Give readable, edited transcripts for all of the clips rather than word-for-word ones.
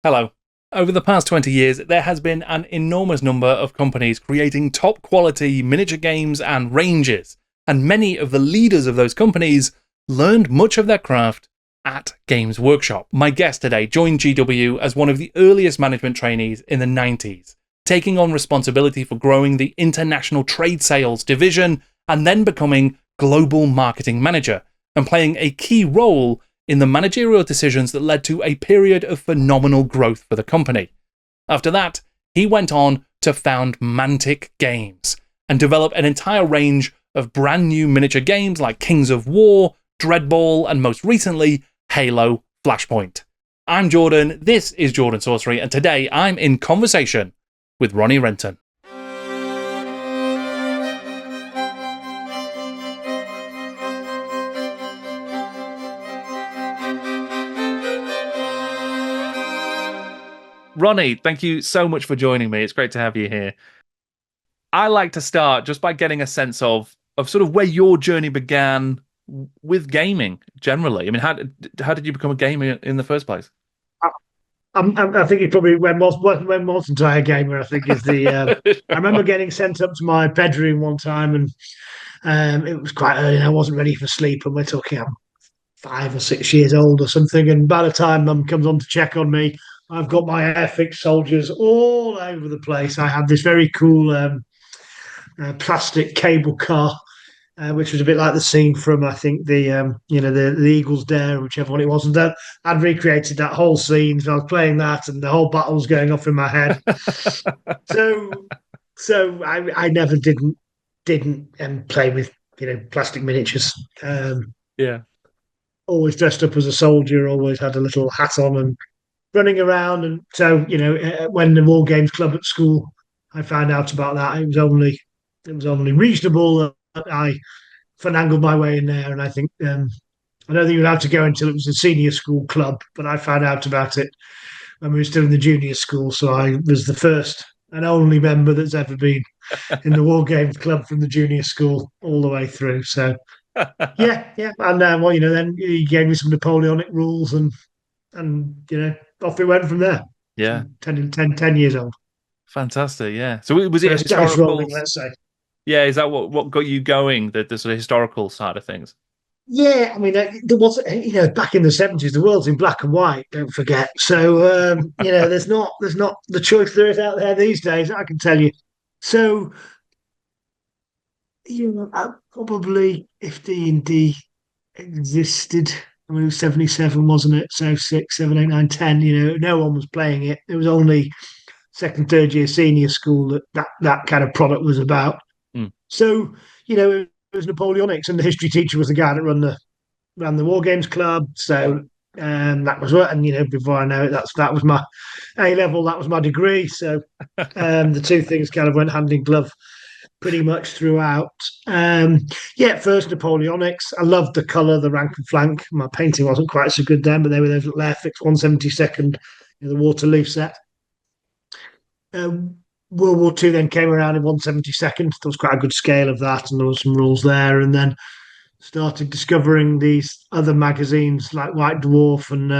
Hello. Over the past 20 years, there has been an enormous number of companies creating top quality miniature games and ranges, and many of the leaders of those companies learned much of their craft at Games Workshop. My guest today joined GW as one of the earliest management trainees in the 90s, taking on responsibility for growing the international trade sales division and then becoming global marketing manager and playing a key role in the managerial decisions that led to a period of phenomenal growth for the company. After that, he went on to found Mantic Games and develop an entire range of brand new miniature games like Kings of War, Dreadball, and most recently, Halo Flashpoint. I'm Jordan, this is Jordan Sorcery, and today I'm in conversation with Ronnie Renton. Ronnie, thank you so much for joining me. It's great to have you here. I like to start just by getting a sense of sort of where your journey began with gaming generally. I mean, how did you become a gamer in the first place? I think it probably when wasn't I a gamer? I think is the. I remember getting sent up to my bedroom one time, and it was quite early, and I wasn't ready for sleep. And we're talking, I'm 5 or 6 years old or something. And by the time Mum comes on to check on me, I've got my Airfix soldiers all over the place. I had this very cool plastic cable car, which was a bit like the scene from I think the Eagles Dare, whichever one it was. And that I'd recreated that whole scene. So I was playing that, and the whole battle was going off in my head. so I never didn't play with plastic miniatures. Yeah. Always dressed up as a soldier. Always had a little hat on and running around. And so when the War Games Club at school, I found out about that. It was only reasonable that I finagled my way in there, and I think I don't think you had to go until it was a senior school club, but I found out about it when we were still in the junior school. So I was the first and only member that's ever been in the War Games Club from the junior school all the way through. So yeah, and then he gave me some Napoleonic rules, and off it went from there. Yeah. 10 years old. Fantastic. Yeah. So was it First dice historical? rolling, let's say. Yeah. Is that what got you going? The sort of historical side of things. Yeah, I mean, there was, back in the 70s, the world's in black and white, don't forget. So, there's not the choice there is out there these days, I can tell you. So, probably if D&D existed, I mean, it was 77, wasn't it? So 6, 7, 8, 9, 10, no one was playing it. It was only second, third year senior school that kind of product was about. Mm. So, it was Napoleonics, and the history teacher was the guy that ran the War Games Club. So that was what, and before I know it, that was my A level, that was my degree. So the two things kind of went hand in glove pretty much throughout. First Napoleonics. I loved the colour, the rank and flank. My painting wasn't quite so good then, but they were those little Airfix 172nd, the Waterloo set. World War II then came around in 172nd. There was quite a good scale of that, and there were some rules there. And then started discovering these other magazines like White Dwarf and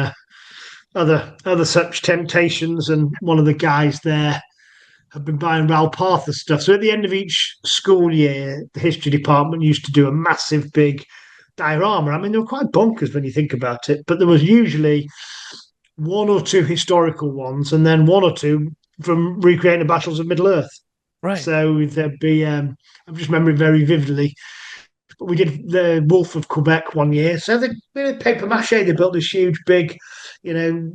other such temptations. And one of the guys there had been buying Ralpartha stuff. So at the end of each school year, the history department used to do a massive big diorama. I mean, they were quite bonkers when you think about it, but there was usually one or two historical ones, and then one or two from recreating the battles of Middle Earth. Right. So there'd be, I'm just remembering very vividly, but we did the Wolf of Quebec one year. So they paper mache, they built this huge, big,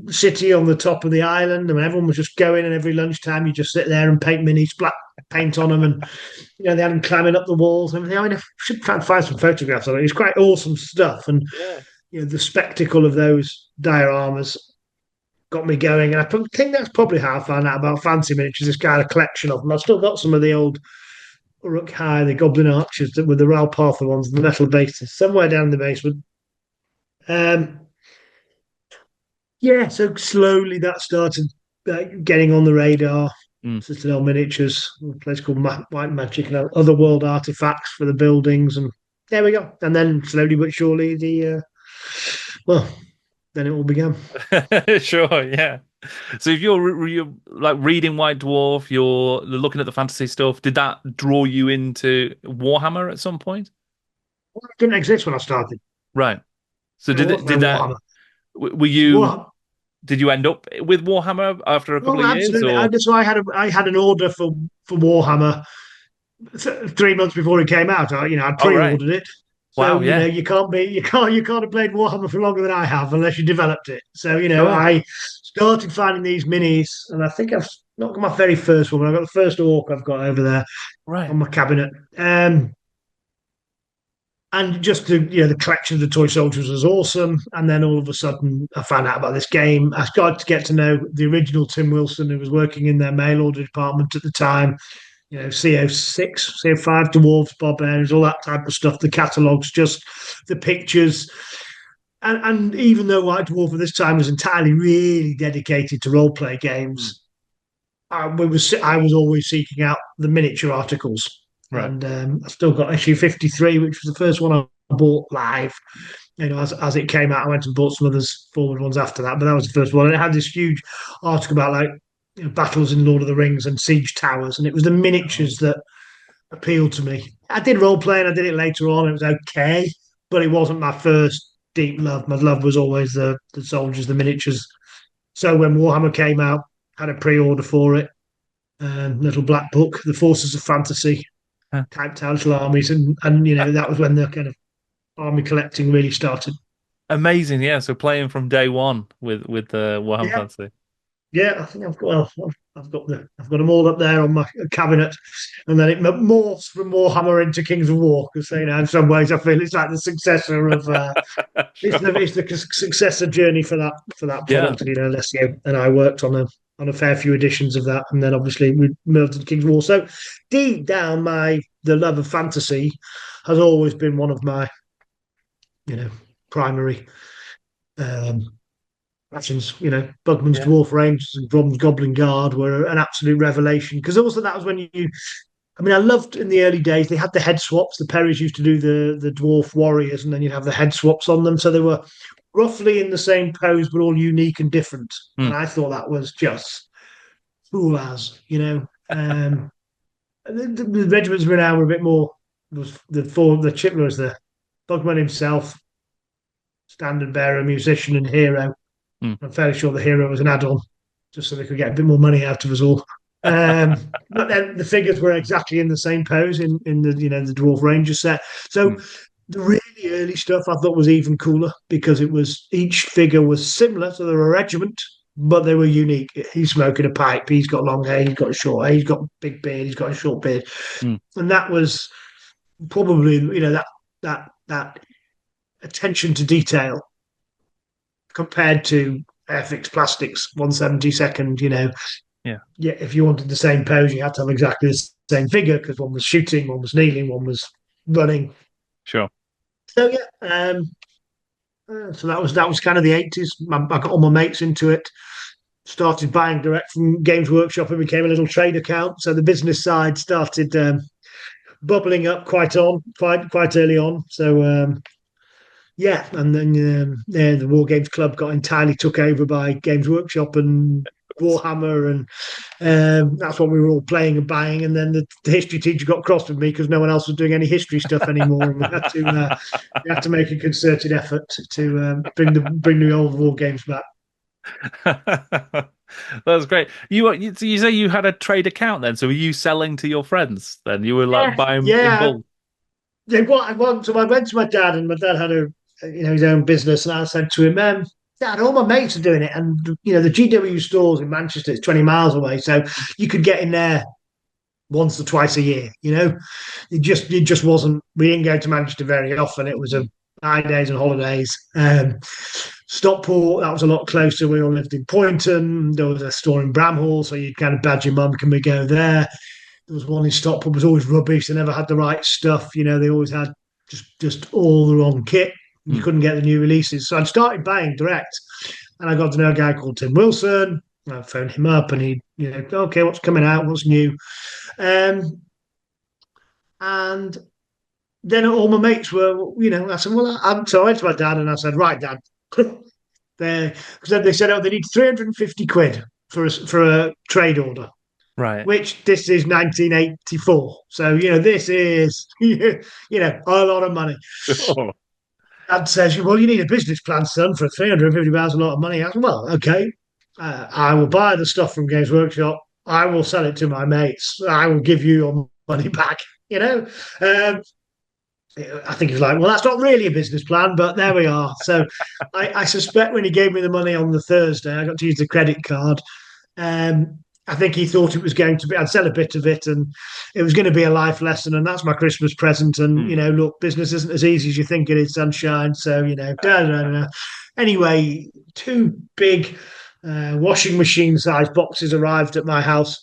city on the top of the island. I mean, everyone was just going, and every lunchtime you just sit there and paint minis, black paint on them, and they had them climbing up the walls and everything. I mean, I should try and find some photographs of it. It's quite awesome stuff, and Yeah. the spectacle of those dioramas got me going. And I think that's probably how I found out about fancy miniatures. This kind of collection of them. I've still got some of the old Uruk Hai, the Goblin Archers that were the Ralpartha ones, the metal bases, somewhere down in the basement. Um, so slowly that started getting on the radar. Mm. Citadel Miniatures, a place called White Magic, and other world artifacts for the buildings, and there we go. And then slowly but surely, then it all began. Sure. Yeah. So if you're like reading White Dwarf, you're looking at the fantasy stuff, did that draw you into Warhammer at some point? It didn't exist when I started. Right. So There was no did that Warhammer. were Warhammer. did you end up with Warhammer after a couple Well, of years absolutely. or? So I had an order for Warhammer 3 months before it came out. I'd Oh right. pre-ordered it. So Wow, yeah. you can't have played Warhammer for longer than I have unless you developed it. So Sure. I started finding these minis, and I think I've not got my very first one. But I've got the first orc I've got over there Right. on my cabinet. And just the collection of the toy soldiers was awesome. And then all of a sudden, I found out about this game. I started to get to know the original Tim Wilson, who was working in their mail order department at the time. CO6, CO5, dwarves, barbarians, all that type of stuff. The catalogs, just the pictures. And even though White Dwarf at this time was entirely really dedicated to role play Mm. games, I was always seeking out the miniature articles, Right. and I still got issue 53, which was the first one I bought live. As it came out, I went and bought some others forward ones after that, but that was the first one. And it had this huge article about like battles in Lord of the Rings and siege towers, and it was the Oh. miniatures that appealed to me. I did role playing, I did it later on. It was okay, but it wasn't my first deep love. My love was always the soldiers, the miniatures. So when Warhammer came out, had a pre-order for it. Little black book, the forces of fantasy, Huh. typed out little armies, and that was when the kind of army collecting really started. Amazing, yeah. So playing from day one with the Warhammer Yeah, Fantasy. yeah. I think I've got them all up there on my cabinet, and then it morphs from Warhammer into Kings of War because in some ways I feel it's like the successor of Sure. it's the successor journey for that Yeah. product. And Leslie and I worked on a fair few editions of that, and then obviously we moved to King's War. So deep down, the love of fantasy has always been one of my primary um, passions. Bugman's Yeah. Dwarf Rangers and Brom's Goblin Guard were an absolute revelation because also that was when you. I mean, I loved in the early days they had the head swaps. The Perrys used to do the dwarf warriors, and then you'd have the head swaps on them, so they were roughly in the same pose but all unique and different. And Mm. I thought that was just cool the regiments renown were a bit more. Was the Chipper was the Bugman himself, standard bearer, musician, and hero. Mm. I'm fairly sure the hero was an add-on, just so they could get a bit more money out of us all. But then the figures were exactly in the same pose in the the Dwarf Ranger set. So Mm. the really early stuff I thought was even cooler because it was each figure was similar, so they were a regiment, but they were unique. He's smoking a pipe, he's got long hair, he's got short hair, he's got a big beard, he's got a short beard, Mm. and that was probably that attention to detail compared to Airfix Plastics 1/72. Yeah. Yeah, if you wanted the same pose, you had to have exactly the same figure because one was shooting, one was kneeling, one was running. Sure. So yeah, so that was kind of the 80s. I got all my mates into it. Started buying direct from Games Workshop. It became a little trade account. So the business side started bubbling up quite early on. So yeah, and then the War Games Club got entirely took over by Games Workshop and Warhammer, and that's what we were all playing and buying. And then the history teacher got cross with me because no one else was doing any history stuff anymore, and we had to make a concerted effort to bring the old War Games back. That's great. So you say you had a trade account then, so were you selling to your friends then? You were like Yeah, buying in yeah. bulk. So I went to my dad, and my dad had his own business, and I said to him, Dad, all my mates are doing it, and the GW stores in Manchester is 20 miles away, so you could get in there once or twice a year. It just wasn't. We didn't go to Manchester very often. It was a high days and holidays. Stockport, that was a lot closer. We all lived in Poynton. There was a store in Bramhall, so you'd kind of badge your mum, can we go there? There was one in Stockport, was always rubbish. They never had the right stuff. They always had just all the wrong kit. You Mm. couldn't get the new releases. So I started buying direct, and I got to know a guy called Tim Wilson. I phoned him up, and okay, what's coming out? What's new? Um, and then all my mates were, I said, well, so I went to my dad and I said, right, Dad, Because they said, oh, they need 350 quid for a trade order, Right. which this is 1984. So, this is, a lot of money. Sure. Dad says, well, you need a business plan, son, for £350, a lot of money. I said, well, okay. I will buy the stuff from Games Workshop. I will sell it to my mates. I will give you your money back, I think he was like, well, that's not really a business plan, but there we are. So I suspect when he gave me the money on the Thursday, I got to use the credit card. I think he thought it was going to be, I'd sell a bit of it and it was going to be a life lesson. And that's my Christmas present. And, look, business isn't as easy as you think it is, sunshine. So, Anyway, two big washing machine sized boxes arrived at my house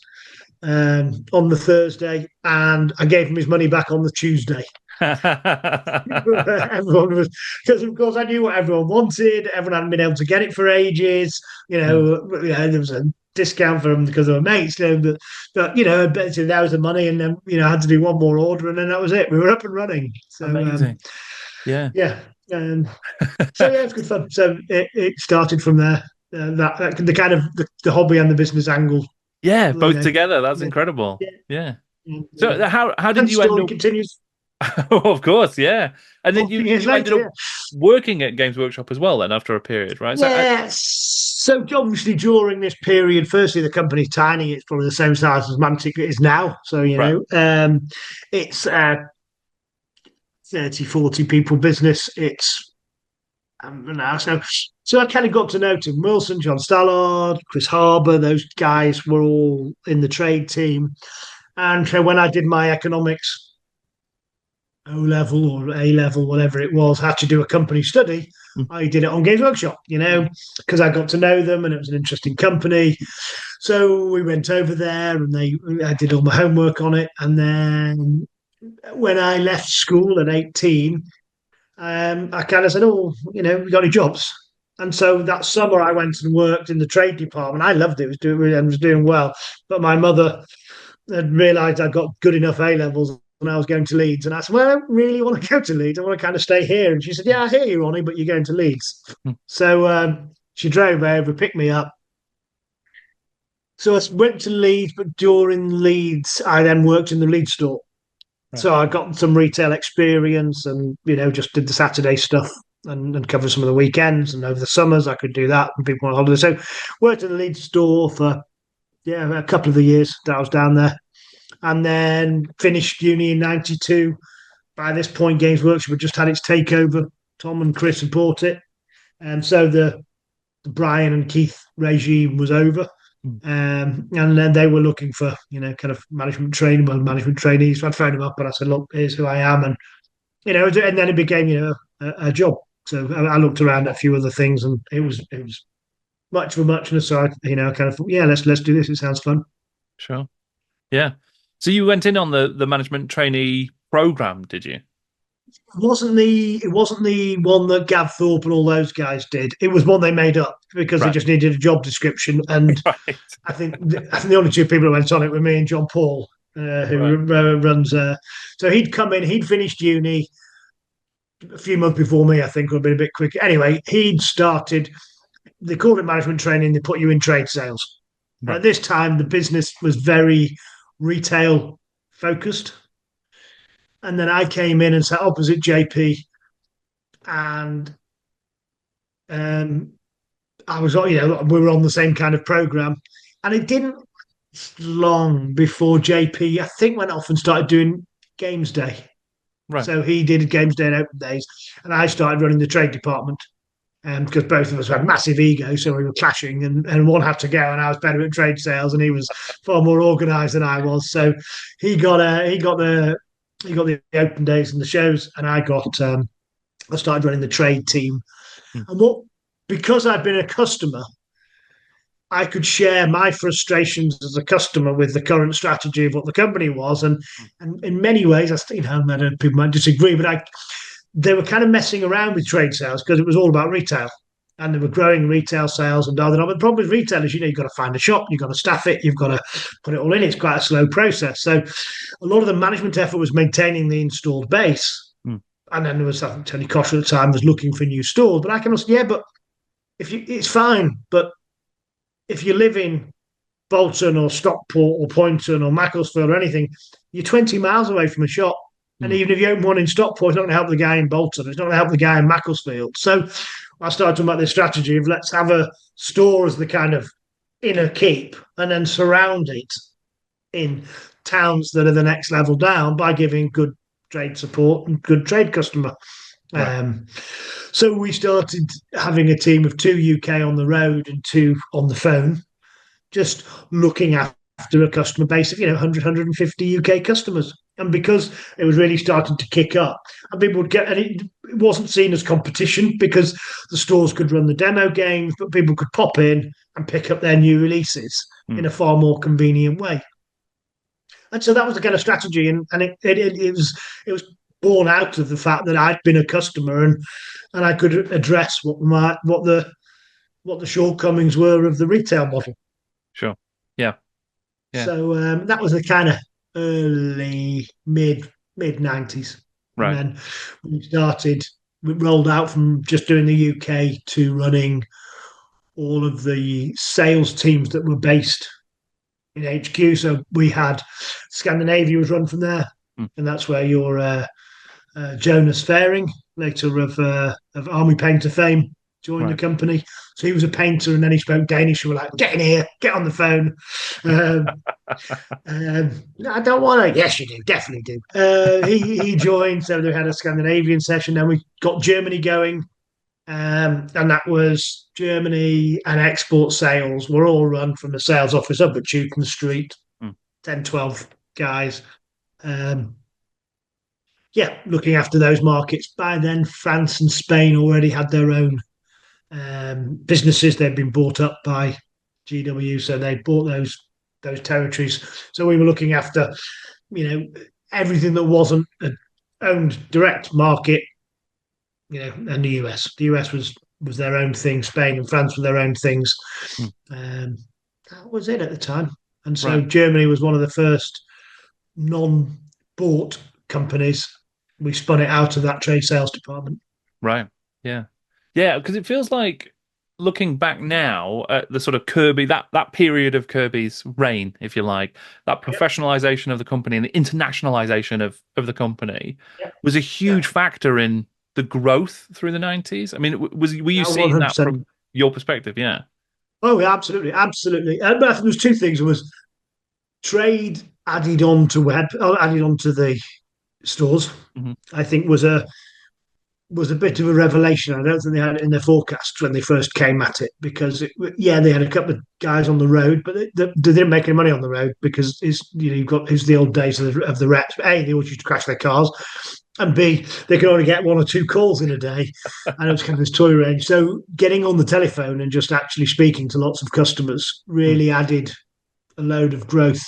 on the Thursday. And I gave him his money back on the Tuesday. Everyone was, because of course I knew what everyone wanted. Everyone hadn't been able to get it for ages. There was a discount for them because they were mates. But that was the money, and then I had to do one more order, and then that was it. We were up and running. So amazing. Yeah. So yeah, it's good fun. So it started from there. That the kind of the hobby and the business angle. Yeah, both together. That's incredible. Yeah. So how did you end up? Continues. Oh, of course, yeah. And then you ended up later, working at Games Workshop as well then after a period, right? So obviously during this period, firstly, the company's tiny. It's probably the same size as Mantic is now. So, it's 30, 40 people business. It's now. So I kind of got to know Tim Wilson, John Stallard, Chris Harbour. Those guys were all in the trade team. And when I did my economics O-level or A-level, whatever it was, had to do a company study. I did it on Games Workshop, because I got to know them and it was an interesting company. So we went over there and I did all my homework on it. And then when I left school at 18, I kind of said, oh, we got any jobs? And so that summer I went and worked in the trade department. I loved it. I was doing well. But my mother had realised I'd got good enough A-levels when I was going to Leeds. And I said, well, I don't really want to go to Leeds. I want to kind of stay here. And she said, yeah, I hear you, Ronnie, but you're going to Leeds. So she drove over, picked me up. So I went to Leeds, but during Leeds, I then worked in the Leeds store. Right. So I got some retail experience and, just did the Saturday stuff and covered some of the weekends. And over the summers, I could do that when people went on holiday. So worked in the Leeds store for, a couple of the years that I was down there. And then finished uni in 92. By this point, Games Workshop had just had its takeover. Tom and Chris had bought it. And so the Brian and Keith regime was over. And then they were looking for, kind of management trainees. So I'd phone them up and I said, look, here's who I am. And, and then it became, a job. So I looked around at a few other things and it was much of a muchness. So I, kind of thought, let's do this. It sounds fun. Sure. Yeah. So you went in on the management trainee program, did you? It wasn't the one that Gav Thorpe and all those guys did. It was one they made up because they just needed a job description. And I think the only two people who went on it were me and John Paul, who runs. So he'd come in, he'd finished uni a few months before me, I think, would have been a bit quicker. Anyway, he'd started. They called it management training. They put you in trade sales. Right. At this time, the business was very retail focused. And then I came in and sat opposite JP, and I was, we were on the same kind of program, and it didn't long before JP, I think, went off and started doing Games Day. Right. So he did Games Day and Open Days, and I started running the trade department. Because both of us had massive egos, so we were clashing, and one had to go, and I was better at trade sales, and he was far more organised than I was. So he got the open days and the shows, and I started running the trade team. And because I'd been a customer, I could share my frustrations as a customer with the current strategy of what the company was, and in many ways, people might disagree, but they were kind of messing around with trade sales because it was all about retail, and they were growing retail sales and other. But the problem with retail is, you've got to find a shop, you've got to staff it, you've got to put it all in. It's quite a slow process. So a lot of the management effort was maintaining the installed base. And then there was, I think, Tony Kosher at the time was looking for new stores. But I can also, but it's fine, but if you live in Bolton or Stockport or Poynton or Macclesfield or anything, you're 20 miles away from a shop. And Mm. even if you open one in Stockport, it's not going to help the guy in Bolton. It's not going to help the guy in Macclesfield. So I started talking about this strategy of let's have a store as the kind of inner keep and then surround it in towns that are the next level down by giving good trade support and good trade customer. Right. Um, so we started having a team of 2 UK on the road and 2 on the phone, just looking after a customer base of 100 UK customers. And because it was really starting to kick up, and people would get, and it wasn't seen as competition because the stores could run the demo games, but people could pop in and pick up their new releases in Mm. a far more convenient way. And so that was the kind of strategy, and it was born out of the fact that I'd been a customer, and I could address what the shortcomings were of the retail model. Sure. Yeah. Yeah. So that was the kind of early mid '90s, and Right. then we rolled out from just doing the UK to running all of the sales teams that were based in HQ. So we had Scandinavia was run from there, Mm. and that's where your Jonas Faring, later of Army Painter fame, joined the Right. company. So he was a painter, and then he spoke Danish. We were like, "Get in here, get on the phone." Um, I don't want to. Yes, you do. Definitely do. He joined, so they had a Scandinavian session. Then we got Germany going, and that was Germany and export sales were all run from the sales office up at Chewton Street, Mm. 10, 12 guys. Um, yeah, looking after those markets. By then, France and Spain already had their own businesses. They'd been bought up by GW, so they bought those territories. So we were looking after, you know, everything that wasn't an owned direct market, and the US. The US was their own thing. Spain and France were their own things. Mm. Um, that was it at the time. And so Right. Germany was one of the first non-bought companies. We spun it out of that trade sales department. Right. Yeah. Yeah, because it feels like looking back now at the sort of Kirby, that period of Kirby's reign, if you like, that Yep. professionalization of the company and the internationalization of the company Yep. was a Yeah. huge factor in the growth through the 90s. I mean, were you Yeah. One seeing hundred that percent. from your perspective? Yeah. Oh, yeah, absolutely, absolutely. But I think there's two things. There was trade added on to the stores. Hmm. I think was a bit of a revelation. I don't think they had it in their forecasts when they first came at it because they had a couple of guys on the road, but they didn't make any money on the road because it's the old days of the reps. A, they always used to crash their cars, and B, they could only get 1 or 2 calls in a day, and it was kind of this toy range. So getting on the telephone and just actually speaking to lots of customers Mm. really added a load of growth,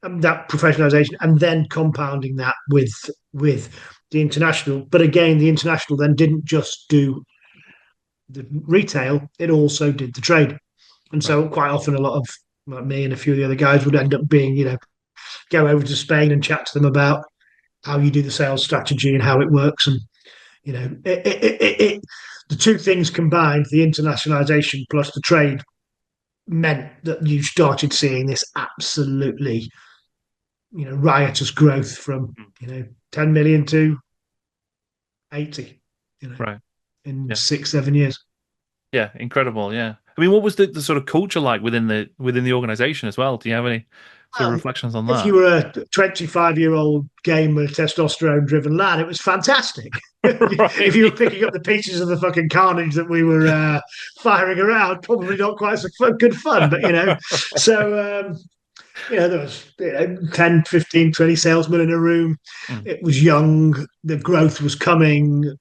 that professionalization, and then compounding that with the international. But again, the international then didn't just do the retail; it also did the trade. And Right. so quite often, a lot of like me and a few of the other guys would end up being, go over to Spain and chat to them about how you do the sales strategy and how it works. And the two things combined, the internationalization plus the trade, meant that you started seeing this absolutely riotous growth from Mm. 10 million to 80 Right. in Yeah. 6-7 years. Yeah. Incredible. Yeah. I mean, what was the sort of culture like within the organization as well? Do you have any sort of Well, reflections on if you that? were a 25-year-old gamer, testosterone driven lad, it was fantastic. If you were Right. picking up the pieces of the fucking carnage that we were firing around, probably not quite so good fun, but so there was 10, 15, 20 salesmen in a room. Mm. It was young. The growth was coming.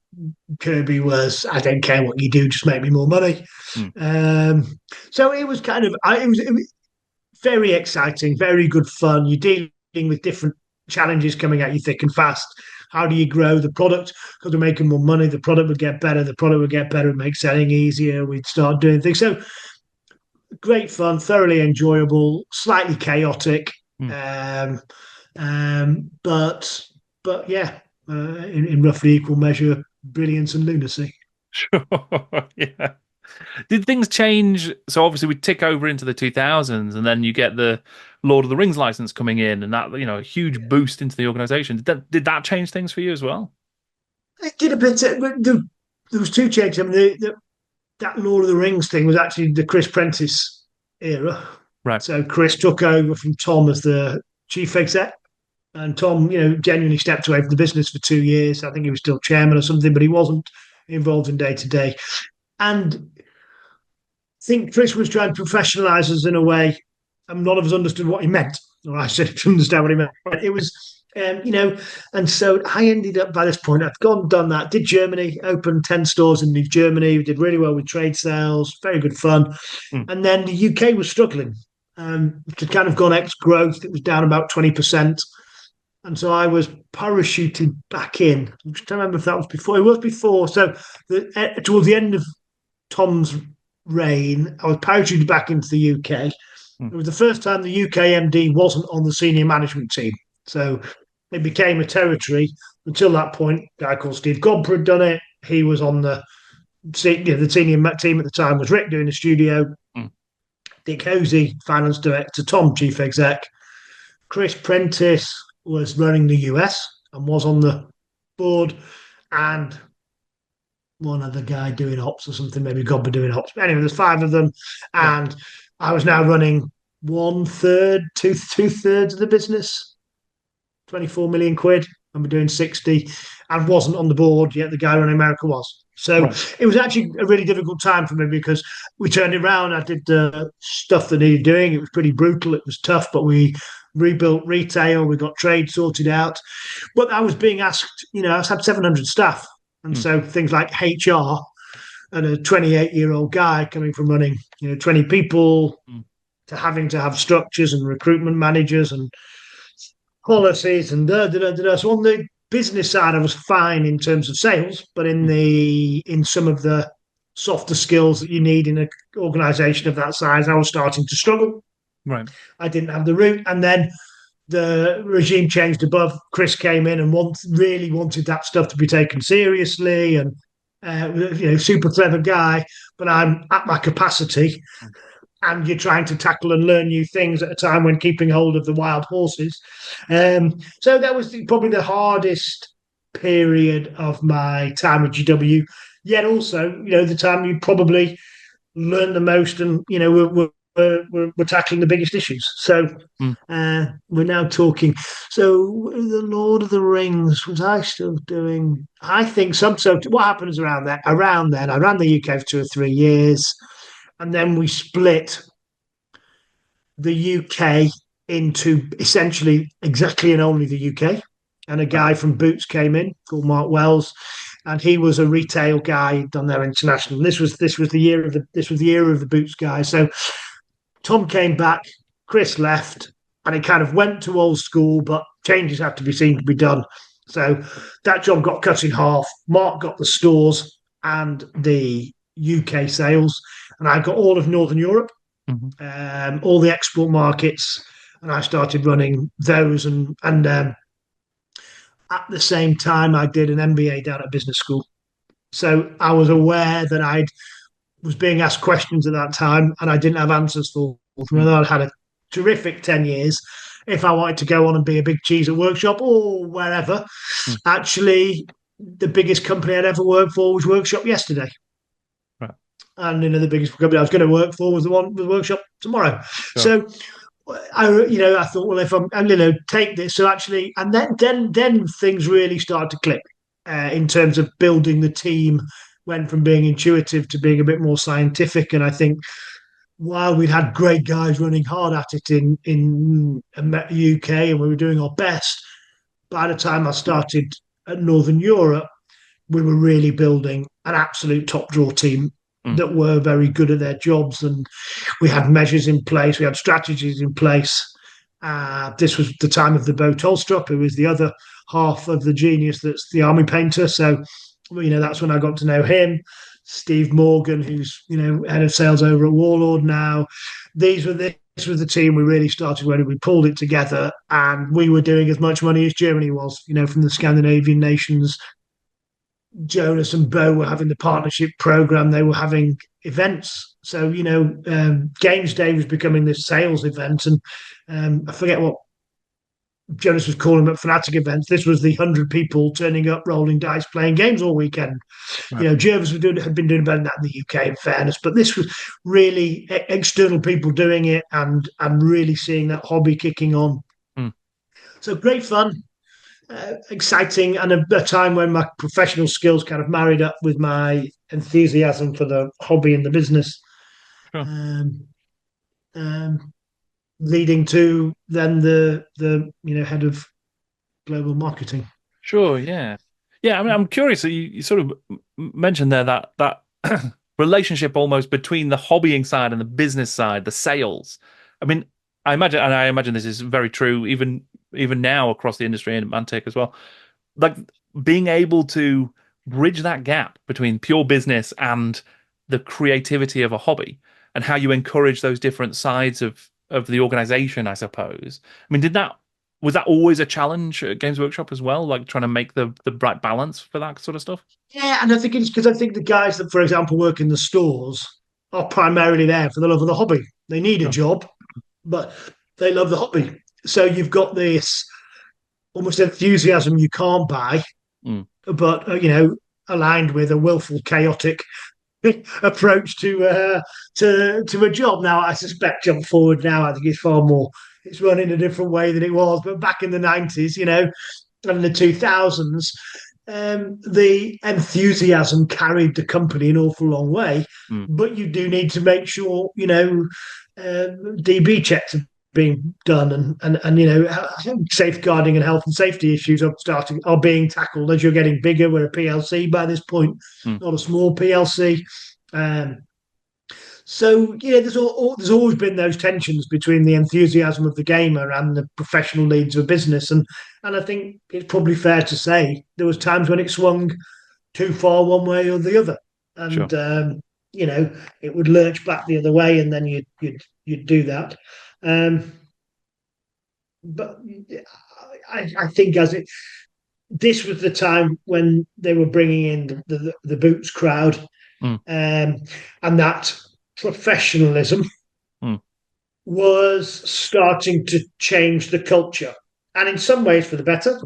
Kirby was, I don't care what you do, just make me more money. Mm. So it was it was very exciting, very good fun. You're dealing with different challenges coming at you thick and fast. How do you grow the product? Because we're making more money, the product would get better. The product would get better. It makes selling easier. We'd start doing things. So great fun, thoroughly enjoyable, slightly chaotic, Mm. um, but yeah, in roughly equal measure, brilliance and lunacy. Sure. Yeah. Did things change? So obviously we tick over into the 2000s, and then you get the Lord of the Rings license coming in, and that, a huge boost into the organization. Did that change things for you as well? It did a bit. There was two changes. I mean, that Lord of the Rings thing was actually the Chris Prentice era. Right. So Chris took over from Tom as the chief exec, and Tom, genuinely stepped away from the business for 2 years. I think he was still chairman or something, but he wasn't involved in day to day. And I think Chris was trying to professionalise us in a way, and none of us understood what he meant. Or I said to understand what he meant. It was, and so I ended up by this point, I'd done that, did Germany, opened 10 stores in Germany, we did really well with trade sales, very good fun. Mm. And then the UK was struggling. It had kind of gone ex growth, it was down about 20%. And so I was parachuted back in. I'm just trying to remember if that was before. It was before. So towards the end of Tom's reign, I was parachuted back into the UK. It was the first time the UK MD wasn't on the senior management team. So it became a territory. Until that point, a guy called Steve Godber had done it. He was on the senior team at the time was Rick doing the studio, Dick Hosey, finance director, Tom, chief exec. Chris Prentice was running the US and was on the board, and one other guy doing ops or something, maybe Godber doing ops. But anyway, there's 5 of them, and I was now running 1/3, two-thirds of the business, £24 million, and we're doing 60, and wasn't on the board yet. The guy running America was. So It was actually a really difficult time for me because we turned it around. I did the stuff that needed doing. It was pretty brutal. It was tough, but we rebuilt retail. We got trade sorted out. But I was being asked, I had 700 staff. And so things like HR and a 28-year-old guy coming from running, 20 people to having to have structures and recruitment managers and policies and So on the business side, I was fine in terms of sales, but in some of the softer skills that you need in an organisation of that size, I was starting to struggle. Right. I didn't have the route, and then the regime changed above. Chris came in and really wanted that stuff to be taken seriously, and super clever guy. But I'm at my capacity, and you're trying to tackle and learn new things at a time when keeping hold of the wild horses. So that was probably the hardest period of my time at GW. Yet also, the time you probably learn the most, and we're tackling the biggest issues. So we're now talking. So the Lord of the Rings, was I still doing? I think some. So what happens around that? Around then, I ran the UK for 2 or 3 years, and then we split the UK into essentially exactly and only the UK. And a guy from Boots came in called Mark Wells, and he was a retail guy. He'd done their international. And this was the year of the era of the Boots guy. So Tom came back, Chris left, and it kind of went to old school, but changes had to be seen to be done. So that job got cut in half. Mark got the stores and the UK sales, and I got all of Northern Europe, all the export markets, and I started running those. And at the same time, I did an MBA down at business school. So I was aware that I was being asked questions at that time, and I didn't have answers for them. I'd had a terrific 10 years. If I wanted to go on and be a big cheese at Workshop or wherever, actually, the biggest company I'd ever worked for was Workshop yesterday. Right. And the biggest company I was going to work for was the one with Workshop tomorrow. Sure. So I thought, well, if I'm take this. So actually, and then things really started to click in terms of building the team. Went from being intuitive to being a bit more scientific. And I think while we'd had great guys running hard at it in the UK and we were doing our best, by the time I started at Northern Europe, we were really building an absolute top draw team that were very good at their jobs. And we had measures in place. We had strategies in place. This was the time of the Bo Tolstrup, who was the other half of the genius that's the army painter. So, that's when I got to know him. Steve Morgan, who's, head of sales over at Warlord now. This was the team we really started when we pulled it together, and we were doing as much money as Germany was, from the Scandinavian nations. Jonas and Bo were having the partnership program. They were having events. So, Games Day was becoming this sales event, and I forget what Jonas was calling them fanatic events. This was the 100 people turning up, rolling dice, playing games all weekend. Right. Jervis had been doing better than that in the UK, in fairness, but this was really external people doing it, and really seeing that hobby kicking on. Mm. So great fun, exciting, and a time when my professional skills kind of married up with my enthusiasm for the hobby and the business. Sure. Um, um, Leading to then the head of global marketing. Sure, yeah. Yeah, I mean, I'm curious. You sort of mentioned there that relationship almost between the hobbying side and the business side, the sales. I mean, I imagine this is very true even now across the industry and Mantic as well. Like being able to bridge that gap between pure business and the creativity of a hobby and how you encourage those different sides of the organization, I suppose. I mean, was that always a challenge at Games Workshop as well, like trying to make the right balance for that sort of stuff? Yeah, and I think it's because I think the guys that, for example, work in the stores are primarily there for the love of the hobby. They need a Sure. job, but they love the hobby. So you've got this almost enthusiasm you can't buy, Mm. but aligned with a willful, chaotic approach to a job. Now, I suspect jump forward now, I think it's far more. It's run in a different way than it was, but back in the 90s, and the 2000s, the enthusiasm carried the company an awful long way. Mm. But you do need to make sure, DB checks are being done, and safeguarding and health and safety issues are being tackled as you're getting bigger. We're a PLC by this point, Mm. not a small PLC. So there's always been those tensions between the enthusiasm of the gamer and the professional needs of business, and I think it's probably fair to say there was times when it swung too far one way or the other, Sure. and it would lurch back the other way, and then you'd do that. But I think this was the time when they were bringing in the Boots crowd, Mm. and that professionalism Mm. was starting to change the culture, and in some ways for the better,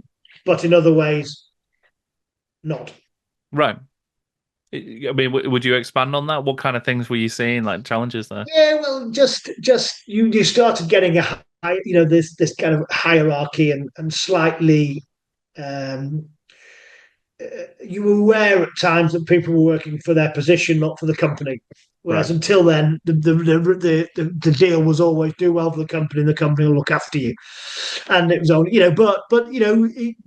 but in other ways not. Right. I mean, would you expand on that? What kind of things were you seeing, like challenges there? Yeah, well, just you started getting a high, this kind of hierarchy, and slightly. Um, you were aware at times that people were working for their position, not for the company. Whereas Right. until then, the deal was always do well for the company, and the company will look after you. And it was only,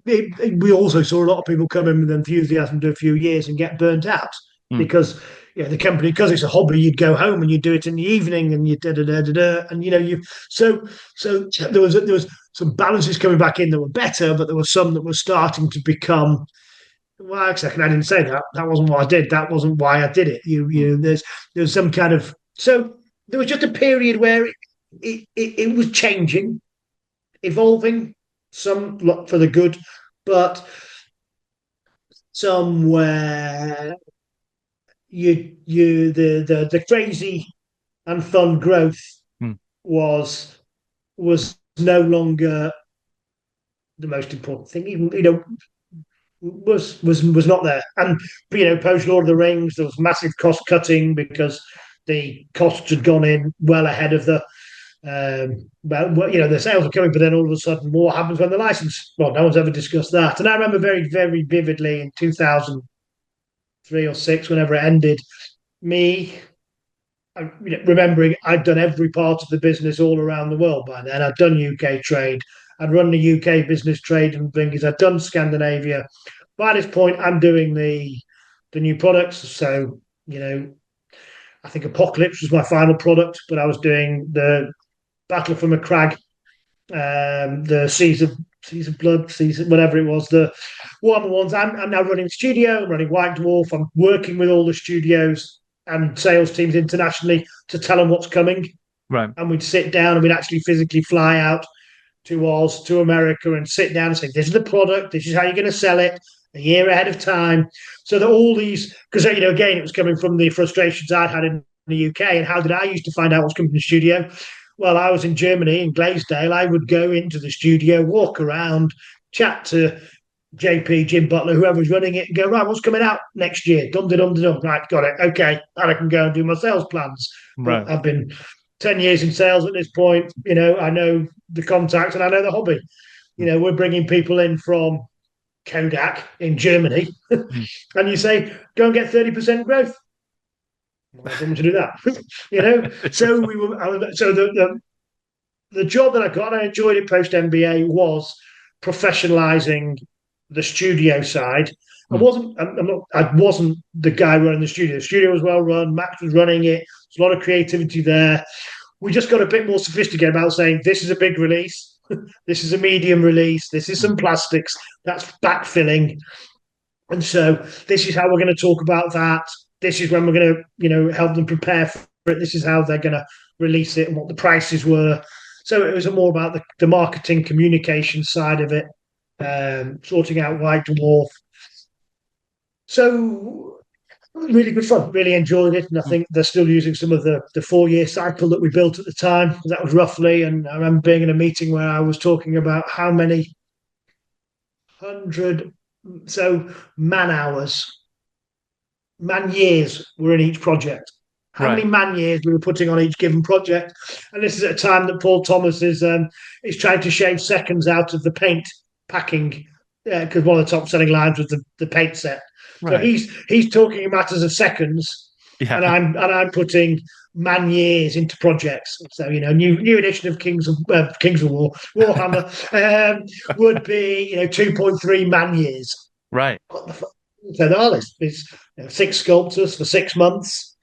we also saw a lot of people come in with enthusiasm to a few years and get burnt out Mm. because the company, because it's a hobby, you'd go home and you'd do it in the evening, and you da da da da da, and so there was some balances coming back in that were better, but there were some that were starting to become, well, a second, I didn't say that. That wasn't what I did. That wasn't why I did it. Mm. There's some kind of, so there was just a period where it was changing, evolving, some for the good, but somewhere the crazy and fun growth Mm. was no longer the most important thing. Even was not there. And post Lord of the Rings, there was massive cost cutting because the costs had gone in well ahead of the the sales are coming, but then all of a sudden what happens when the license? Well, no one's ever discussed that. And I remember very, very vividly in 2003 or six, whenever it ended, me remembering I'd done every part of the business all around the world by then. I'd done UK trade, I'd run the UK business trade and things, I'd done Scandinavia. By this point, I'm doing the new products. So, I think Apocalypse was my final product, but I was doing the Battle from a Crag, the Seas of Blood, whatever it was, the Warhammer ones. I'm now running the studio, I'm running White Dwarf, I'm working with all the studios and sales teams internationally to tell them what's coming. Right. And we'd sit down and we'd actually physically fly out to Oz, to America, and sit down and say, this is the product, this is how you're going to sell it. a year ahead of time, so that all these, because again, it was coming from the frustrations I'd had in the UK. And how did I used to find out what's coming from the studio? Well, I was in Germany, in Glasedale. I would go into the studio, walk around, chat to JP, Jim Butler, whoever was running it, and go, right, what's coming out next year? Dum dum dum dum. Right, got it. Okay, and I can go and do my sales plans. Right. But I've been 10 years in sales at this point. I know the contacts and I know the hobby. We're bringing people in from Kodak in Germany, and you say, go and get 30% growth. Well, I don't want to do that. So we were. So the job that I got, and I enjoyed it post MBA, was professionalizing the studio side. I wasn't the guy running the studio. The studio was well run. Max was running it. There's a lot of creativity there. We just got a bit more sophisticated about saying, this is a big release. This is a medium release. This is some plastics. That's backfilling. And so this is how we're going to talk about that. This is when we're going to, help them prepare for it. This is how they're going to release it and what the prices were. So it was more about the marketing communication side of it, sorting out White Dwarf. So really good fun. Really enjoyed it, and I think they're still using some of the 4-year cycle that we built at the time. That was roughly, and I remember being in a meeting where I was talking about how many man years were in each project. How many man years we were putting on each given project, and this is at a time that Paul Thomas is trying to shave seconds out of the paint packing, because one of the top selling lines was the paint set. Right. So he's talking in matters of seconds, and I'm putting man years into projects. So new edition of Kings of War, Warhammer, would be 2.3 man years. Right. So it's 6 sculptors for 6 months,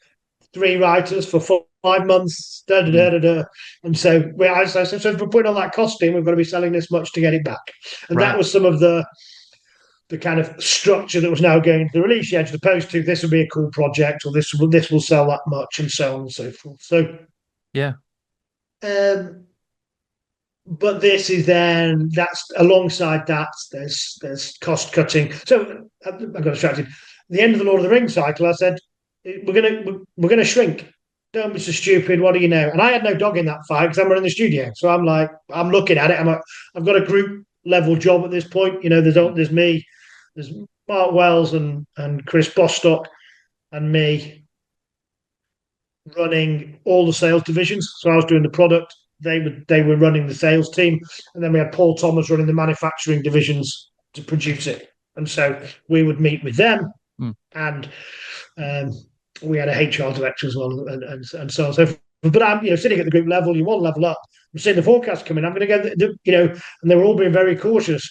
3 writers for 5 months, and so if we're putting on that costing, we've got to be selling this much to get it back. And that was some of the kind of structure that was now going into the release edge, as opposed to this will be a cool project, or this will sell that much, and so on and so forth. So yeah. But this is that's alongside that. There's cost cutting. So I got distracted. The end of the Lord of the Rings cycle, I said we're gonna shrink. Don't be so stupid. What do you know? And I had no dog in that fight because I'm running the studio. So I'm like, I'm looking at it. I've got a group level job at this point. There's me, there's Mark Wells and Chris Bostock and me running all the sales divisions. So I was doing the product. They were running the sales team, and then we had Paul Thomas running the manufacturing divisions to produce it. And so we would meet with them, and we had a HR director as well, and so on. So, but I'm sitting at the group level. You want to level up. I'm seeing the forecast coming. I'm going to go, and they were all being very cautious.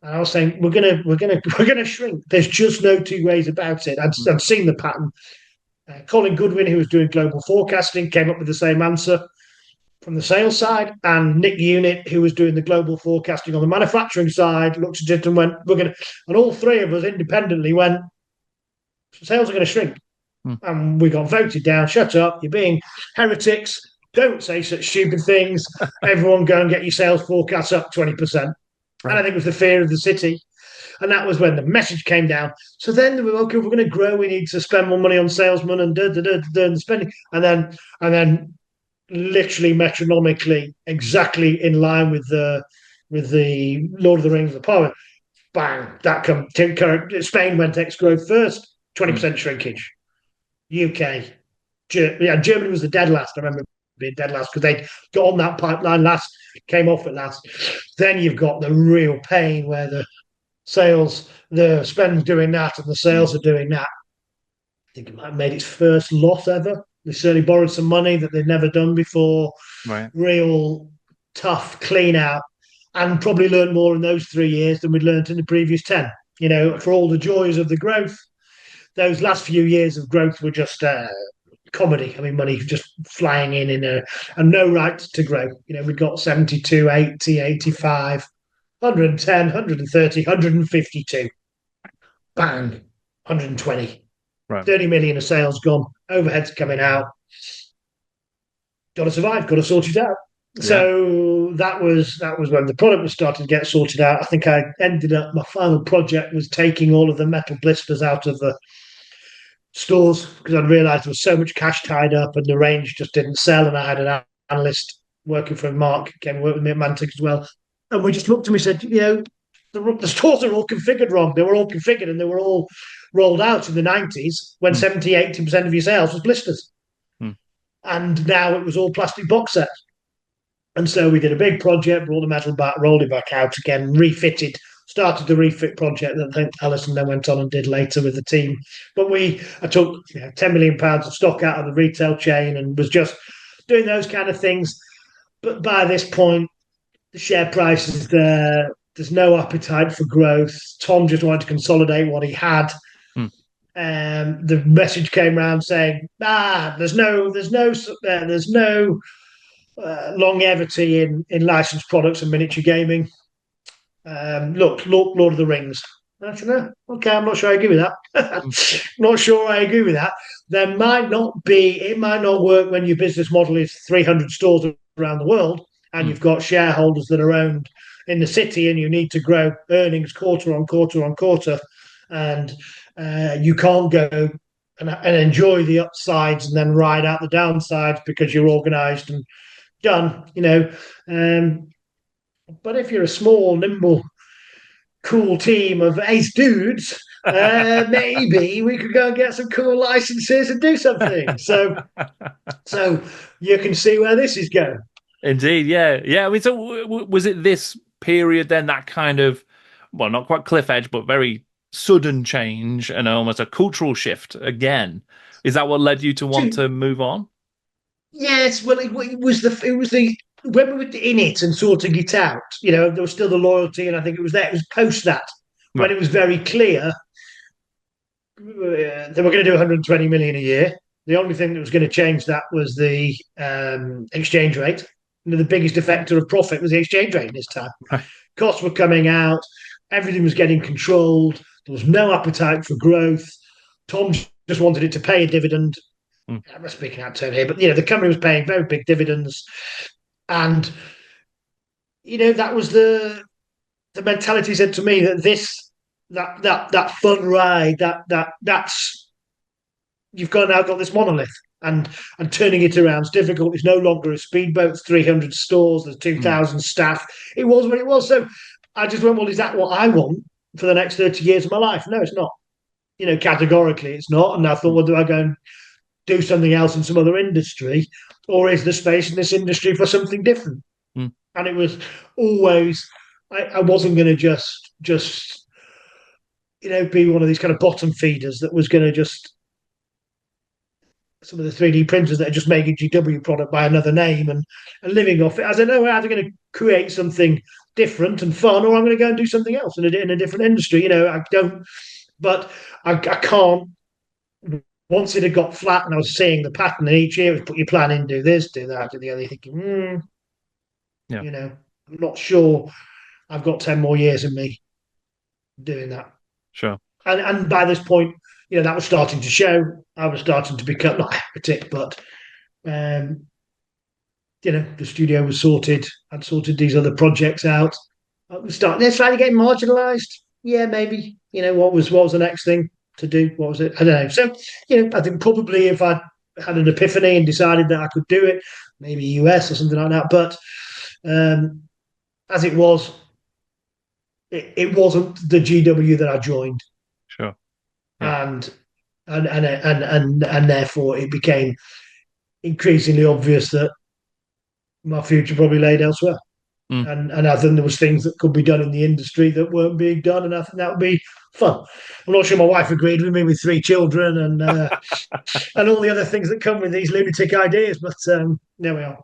And I was saying, we're gonna shrink. There's just no two ways about it. I've seen the pattern. Colin Goodwin, who was doing global forecasting, came up with the same answer from the sales side, and Nick Unit, who was doing the global forecasting on the manufacturing side, looked at it and went, and all three of us independently went, sales are going to shrink. And we got voted down. Shut up, you're being heretics, don't say such stupid things. Everyone go and get your sales forecasts up 20%. Right. And I think it was the fear of the city. And that was when the message came down. So then we were, okay, if we're going to grow, we need to spend more money on salesmen and spending. And then literally metronomically exactly in line with the Lord of the Rings, the power. Bang! Spain went ex growth first, 20% shrinkage. UK, Germany was the dead last. I remember being dead last because they got on that pipeline last, came off at last. Then you've got the real pain where the spend's doing that and the sales are doing that. I think it might have made its first loss ever. They certainly borrowed some money that they'd never done before. Right. Real tough clean out, and probably learned more in those 3 years than we'd learned in the previous 10. For all the joys of the growth, those last few years of growth were just comedy. I mean, money just flying in and no right to grow. We've got 72, 80, 85, 110, 130, 152. Bang, 120. Right. 30 million of sales gone, overheads coming out. Got to survive, got to sort it out. So that was when the product was starting to get sorted out. I think I ended up, my final project was taking all of the metal blisters out of the stores because I'd realised there was so much cash tied up and the range just didn't sell. And I had an analyst working for Mark, came and worked with me at Mantic as well. And we just looked and we said, the stores are all configured wrong. They were all configured and they were all rolled out in the 90s when 70-80% of your sales was blisters. And now it was all plastic box sets. And so we did a big project, brought the metal back, rolled it back out again, refitted, started the refit project that I think Alison then went on and did later with the team. But I took £10 million of stock out of the retail chain and was just doing those kind of things. But by this point, the share price is there. There's no appetite for growth. Tom just wanted to consolidate what he had. The message came around saying, there's no longevity in licensed products and miniature gaming. Look, Lord of the Rings. I said, no, okay, I'm not sure I agree with that. Not sure I agree with that. It might not work when your business model is 300 stores around the world and you've got shareholders that are owned in the city and you need to grow earnings quarter on quarter on quarter. And you can't go and enjoy the upsides and then ride out the downsides because you're organised and done, but if you're a small, nimble, cool team of ace dudes, maybe we could go and get some cool licenses and do something. So you can see where this is going. Indeed, yeah. I mean, so was it this period then, that kind of, well, not quite cliff edge, but very sudden change and almost a cultural shift again? Is that what led you to want to move on? Yes, well, it was the when we were in it and sorting it out. There was still the loyalty, and I think it was there. It was post that when it was very clear they were going to do 120 million a year. The only thing that was going to change that was the exchange rate. The biggest effector of profit was the exchange rate this time. Costs were coming out, everything was getting controlled. There was no appetite for growth. Tom just wanted it to pay a dividend. I'm speaking out of turn here, but the company was paying very big dividends, and that was the mentality said to me that fun ride that's you've now got this monolith and turning it around is difficult. It's no longer a speedboat. It's 300 stores. There's 2,000 staff. It was what it was. So I just went, well, is that what I want for the next 30 years of my life? No, it's not. Categorically, it's not. And I thought, well, do I go and do something else in some other industry, or is there space in this industry for something different? And it was always, I wasn't going to just be one of these kind of bottom feeders that was going to just some of the 3D printers that are just making GW product by another name and living off it. I said, no, we're either going to create something different and fun, or I'm going to go and do something else in a different industry. I don't, but I can't. Once it had got flat and I was seeing the pattern, and each year was put your plan in, do this, do that, do the other, thinking, I'm not sure I've got 10 more years in me doing that. Sure. And by this point, that was starting to show. I was starting to become not a heretic, but the studio was sorted. I'd sorted these other projects out. I was starting slightly getting marginalised. Yeah, maybe. What was the next thing to do? What was it? I don't know. So, I think probably if I had an epiphany and decided that I could do it, maybe US or something like that. But as it was, it wasn't the GW that I joined. Sure. Yeah. And therefore it became increasingly obvious that my future probably laid elsewhere. And I think there was things that could be done in the industry that weren't being done, and I think that would be fun. I'm not sure my wife agreed with me with 3 children and and all the other things that come with these lunatic ideas, but there we are.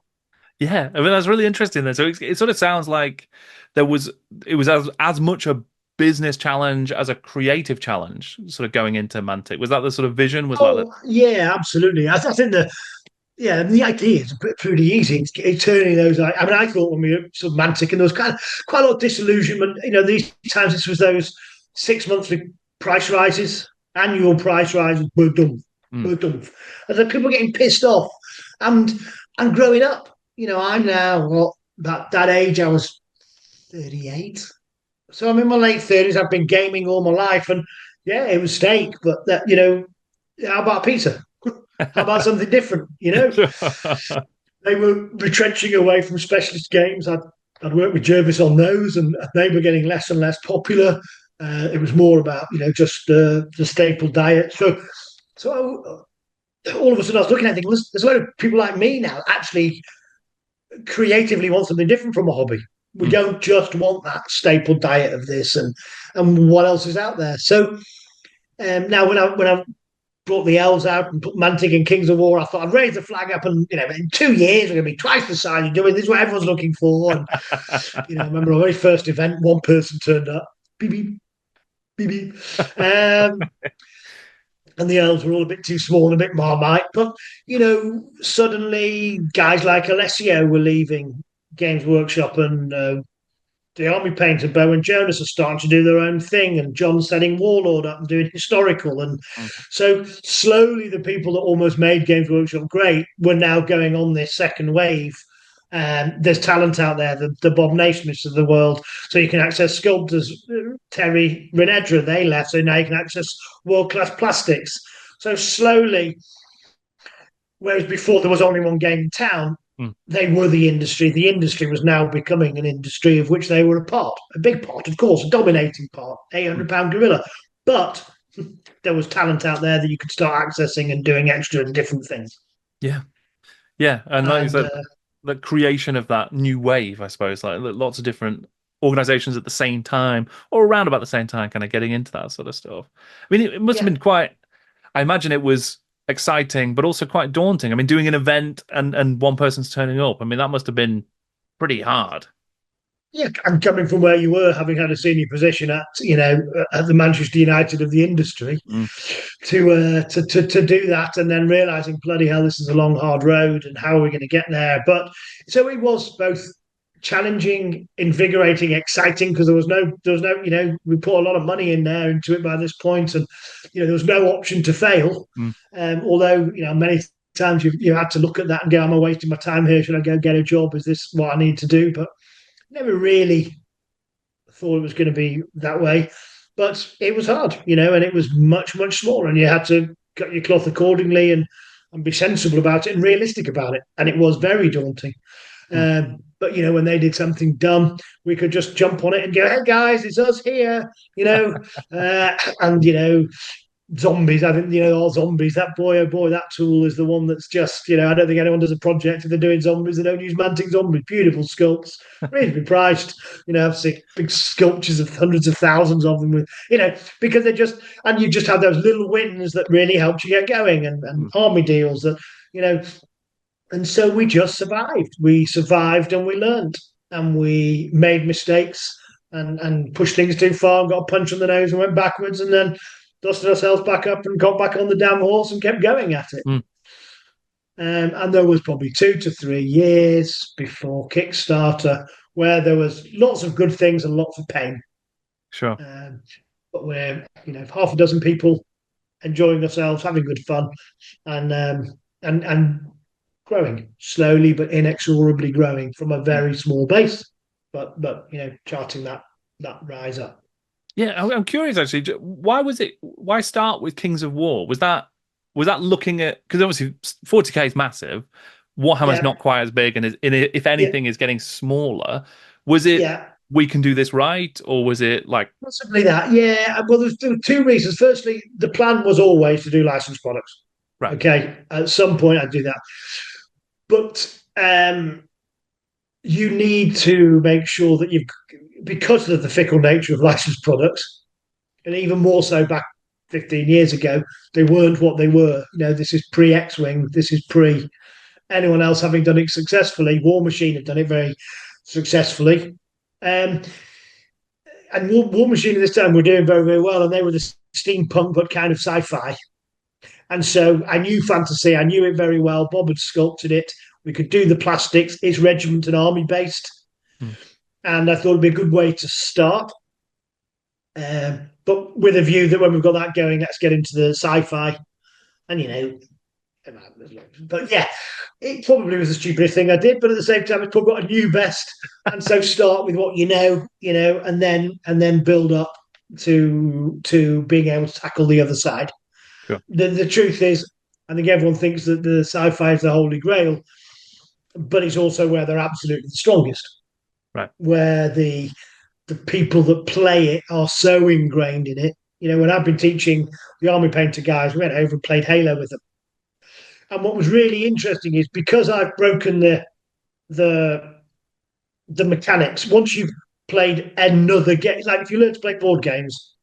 Yeah, I mean that's really interesting. Then, so it sort of sounds like it was as much a business challenge as a creative challenge, sort of going into Mantic. Was that the sort of vision? Yeah, absolutely. I think the idea is pretty easy. It's turning those. I mean, I thought when we were sort of Mantic, and there was quite a lot of disillusionment. These times this was those 6 monthly price rises, annual price rises. We're done. We're done. And so people were getting pissed off, and growing up, I'm now that age. I was 38, so I'm in my late 30s. I've been gaming all my life, and yeah, it was steak, but how about pizza? How about something different? They were retrenching away from specialist games. I'd worked with Jervis on those, and they were getting less and less popular. It was more about just the staple diet. So all of a sudden, I was looking at it thinking, there's a lot of people like me now actually creatively want something different from a hobby. We Mm. don't just want that staple diet of this and what else is out there. So now when I brought the elves out and put Mantic and Kings of War, I thought I'd raise the flag up, and in 2 years we're going to be twice the size you're doing. This is what everyone's looking for. And I remember our very first event, one person turned up, beep beep beep beep, and the elves were all a bit too small and a bit marmite. But suddenly guys like Alessio were leaving Games Workshop, and the Army Painter, Bo and Jonas are starting to do their own thing, and John's setting Warlord up and doing historical. And Mm. so slowly the people that almost made Games Workshop great were now going on this second wave. There's talent out there, the Bob Naismiths of the world. So you can access sculptors, Terry Renedra, they left, so now you can access world-class plastics. So slowly, whereas before there was only one game in town, Mm. they were the industry. The industry was now becoming an industry of which they were a part, a big part, of course, a dominating part, Mm. £800 gorilla. But there was talent out there that you could start accessing and doing extra and different things. Yeah. Yeah. And like you And said, the creation of that new wave, I suppose, like lots of different organizations at the same time or around about the same time, kind of getting into that sort of stuff. I mean, it must have yeah, been quite, I imagine it was exciting, but also quite daunting. I mean, doing an event and one person's turning up, I mean, that must have been pretty hard. yeah, and coming from where you were, having had a senior position at the Manchester United of the industry, Mm. to do that, and then realizing, bloody hell, this is a long, hard road, and how are we going to get there? But so it was both challenging, invigorating, exciting, because there was no, we put a lot of money in there into it by this point, and there was no option to fail. Mm. Although many times you had to look at that and go, am I wasting my time here? Should I go get a job? Is this what I need to do? But never really thought it was going to be that way. But it was hard, and it was much, much smaller, and you had to cut your cloth accordingly and be sensible about it and realistic about it. And it was very daunting. Mm. But when they did something dumb, we could just jump on it and go, "Hey guys, it's us here," and zombies. I think all zombies. That boy, oh boy, that tool is the one that's just I don't think anyone does a project if they're doing zombies. They don't use Mantic zombies. Beautiful sculpts, reasonably priced. I've seen big sculptures of hundreds of thousands of them with because they just and you just have those little wins that really helped you get going and Mm. army deals that you know. And so we just survived. We survived and we learned and we made mistakes and pushed things too far and got a punch on the nose and went backwards and then dusted ourselves back up and got back on the damn horse and kept going at it. Mm. And there was probably 2 to 3 years before Kickstarter where there was lots of good things and lots of pain. Sure. But we're half a dozen people enjoying themselves, having good fun, and growing slowly but inexorably growing from a very small base, but charting that rise up. Yeah, I'm curious actually. Why was it? Why start with Kings of War? Was that looking at because obviously 40K is massive. Warhammer's Yeah, not quite as big, and if yeah, anything, is getting smaller. Was it yeah. we can do this right, or was it like Possibly that. Yeah. Well, there's two reasons. Firstly, the plan was always to do licensed products. right? Okay, at some point I'd do that, but you need to make sure that you've because of the fickle nature of licensed products, and even more so back 15 years ago, they weren't what they were. This is pre X Wing, this is pre anyone else having done it successfully. War Machine had done it very successfully. Um, and War Machine at this time were doing very, very well, and they were the steampunk but kind of sci fi. And so I knew fantasy, I knew it very well. Bob had sculpted it. We could do the plastics. It's regiment and army based. Hmm. And I thought it'd be a good way to start. But with a view that when we've got that going, let's get into the sci-fi. And But yeah, it probably was the stupidest thing I did. But at the same time, it's probably got a new best, and so start with what and then build up to being able to tackle the other side. Sure. The truth is, I think everyone thinks that the sci-fi is the holy grail, but it's also where they're absolutely the strongest. Right. Where the people that play it are so ingrained in it. When I've been teaching the army painter guys, we went over and played Halo with them. And what was really interesting is because I've broken the mechanics. Once you've played another game, like if you learn to play board games,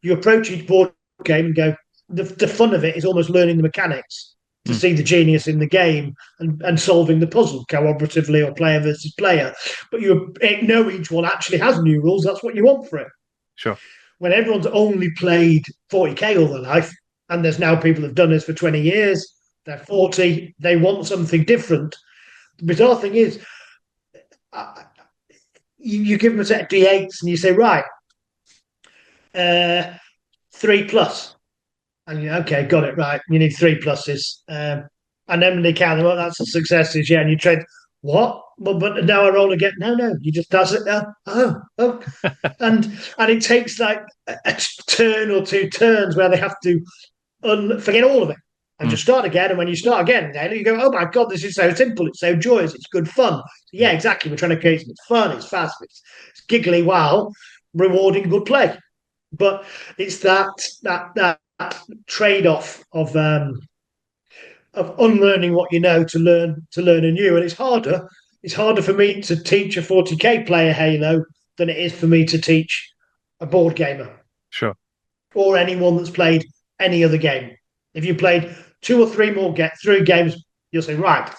you approach each board game and go. The fun of it is almost learning the mechanics to see the genius in the game and solving the puzzle cooperatively or player versus player. But you know each one actually has new rules. That's what you want for it. Sure. When everyone's only played 40k all their life, and there's now people who've done this for 20 years, they're 40, they want something different. The bizarre thing is, you give them a set of D8s and you say, right, 3 plus. And okay, got it right. You need 3 pluses. And then when they count them up, that's a success. Yeah, and you trade, what? But now I roll again. No, you just does it now. Oh. and it takes like a turn or 2 turns where they have to forget all of it and just start again. And when you start again, you go, oh my God, this is so simple. It's so joyous. It's good fun. Yeah, exactly. We're trying to create something fun. It's fast. It's giggly while rewarding good play. But it's that trade-off of unlearning what you know to learn anew. And it's harder. It's harder for me to teach a 40k player Halo than it is for me to teach a board gamer. Sure. Or anyone that's played any other game. If you played 2 or 3 more through games, you'll say, right,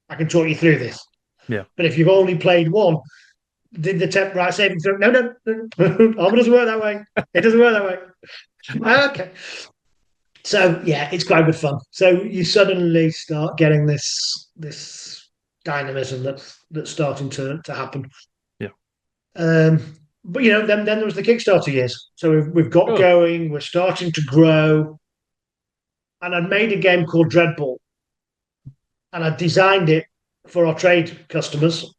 I can talk you through this. Yeah. But if you've only played one, did the temp right saving throw? No. Armor doesn't work that way. It doesn't work that way. Okay. So yeah, it's quite good fun. So you suddenly start getting this dynamism that's starting to happen. Yeah. But then there was the Kickstarter years. So we've got going. We're starting to grow. And I'd made a game called Dreadball, and I designed it for our trade customers.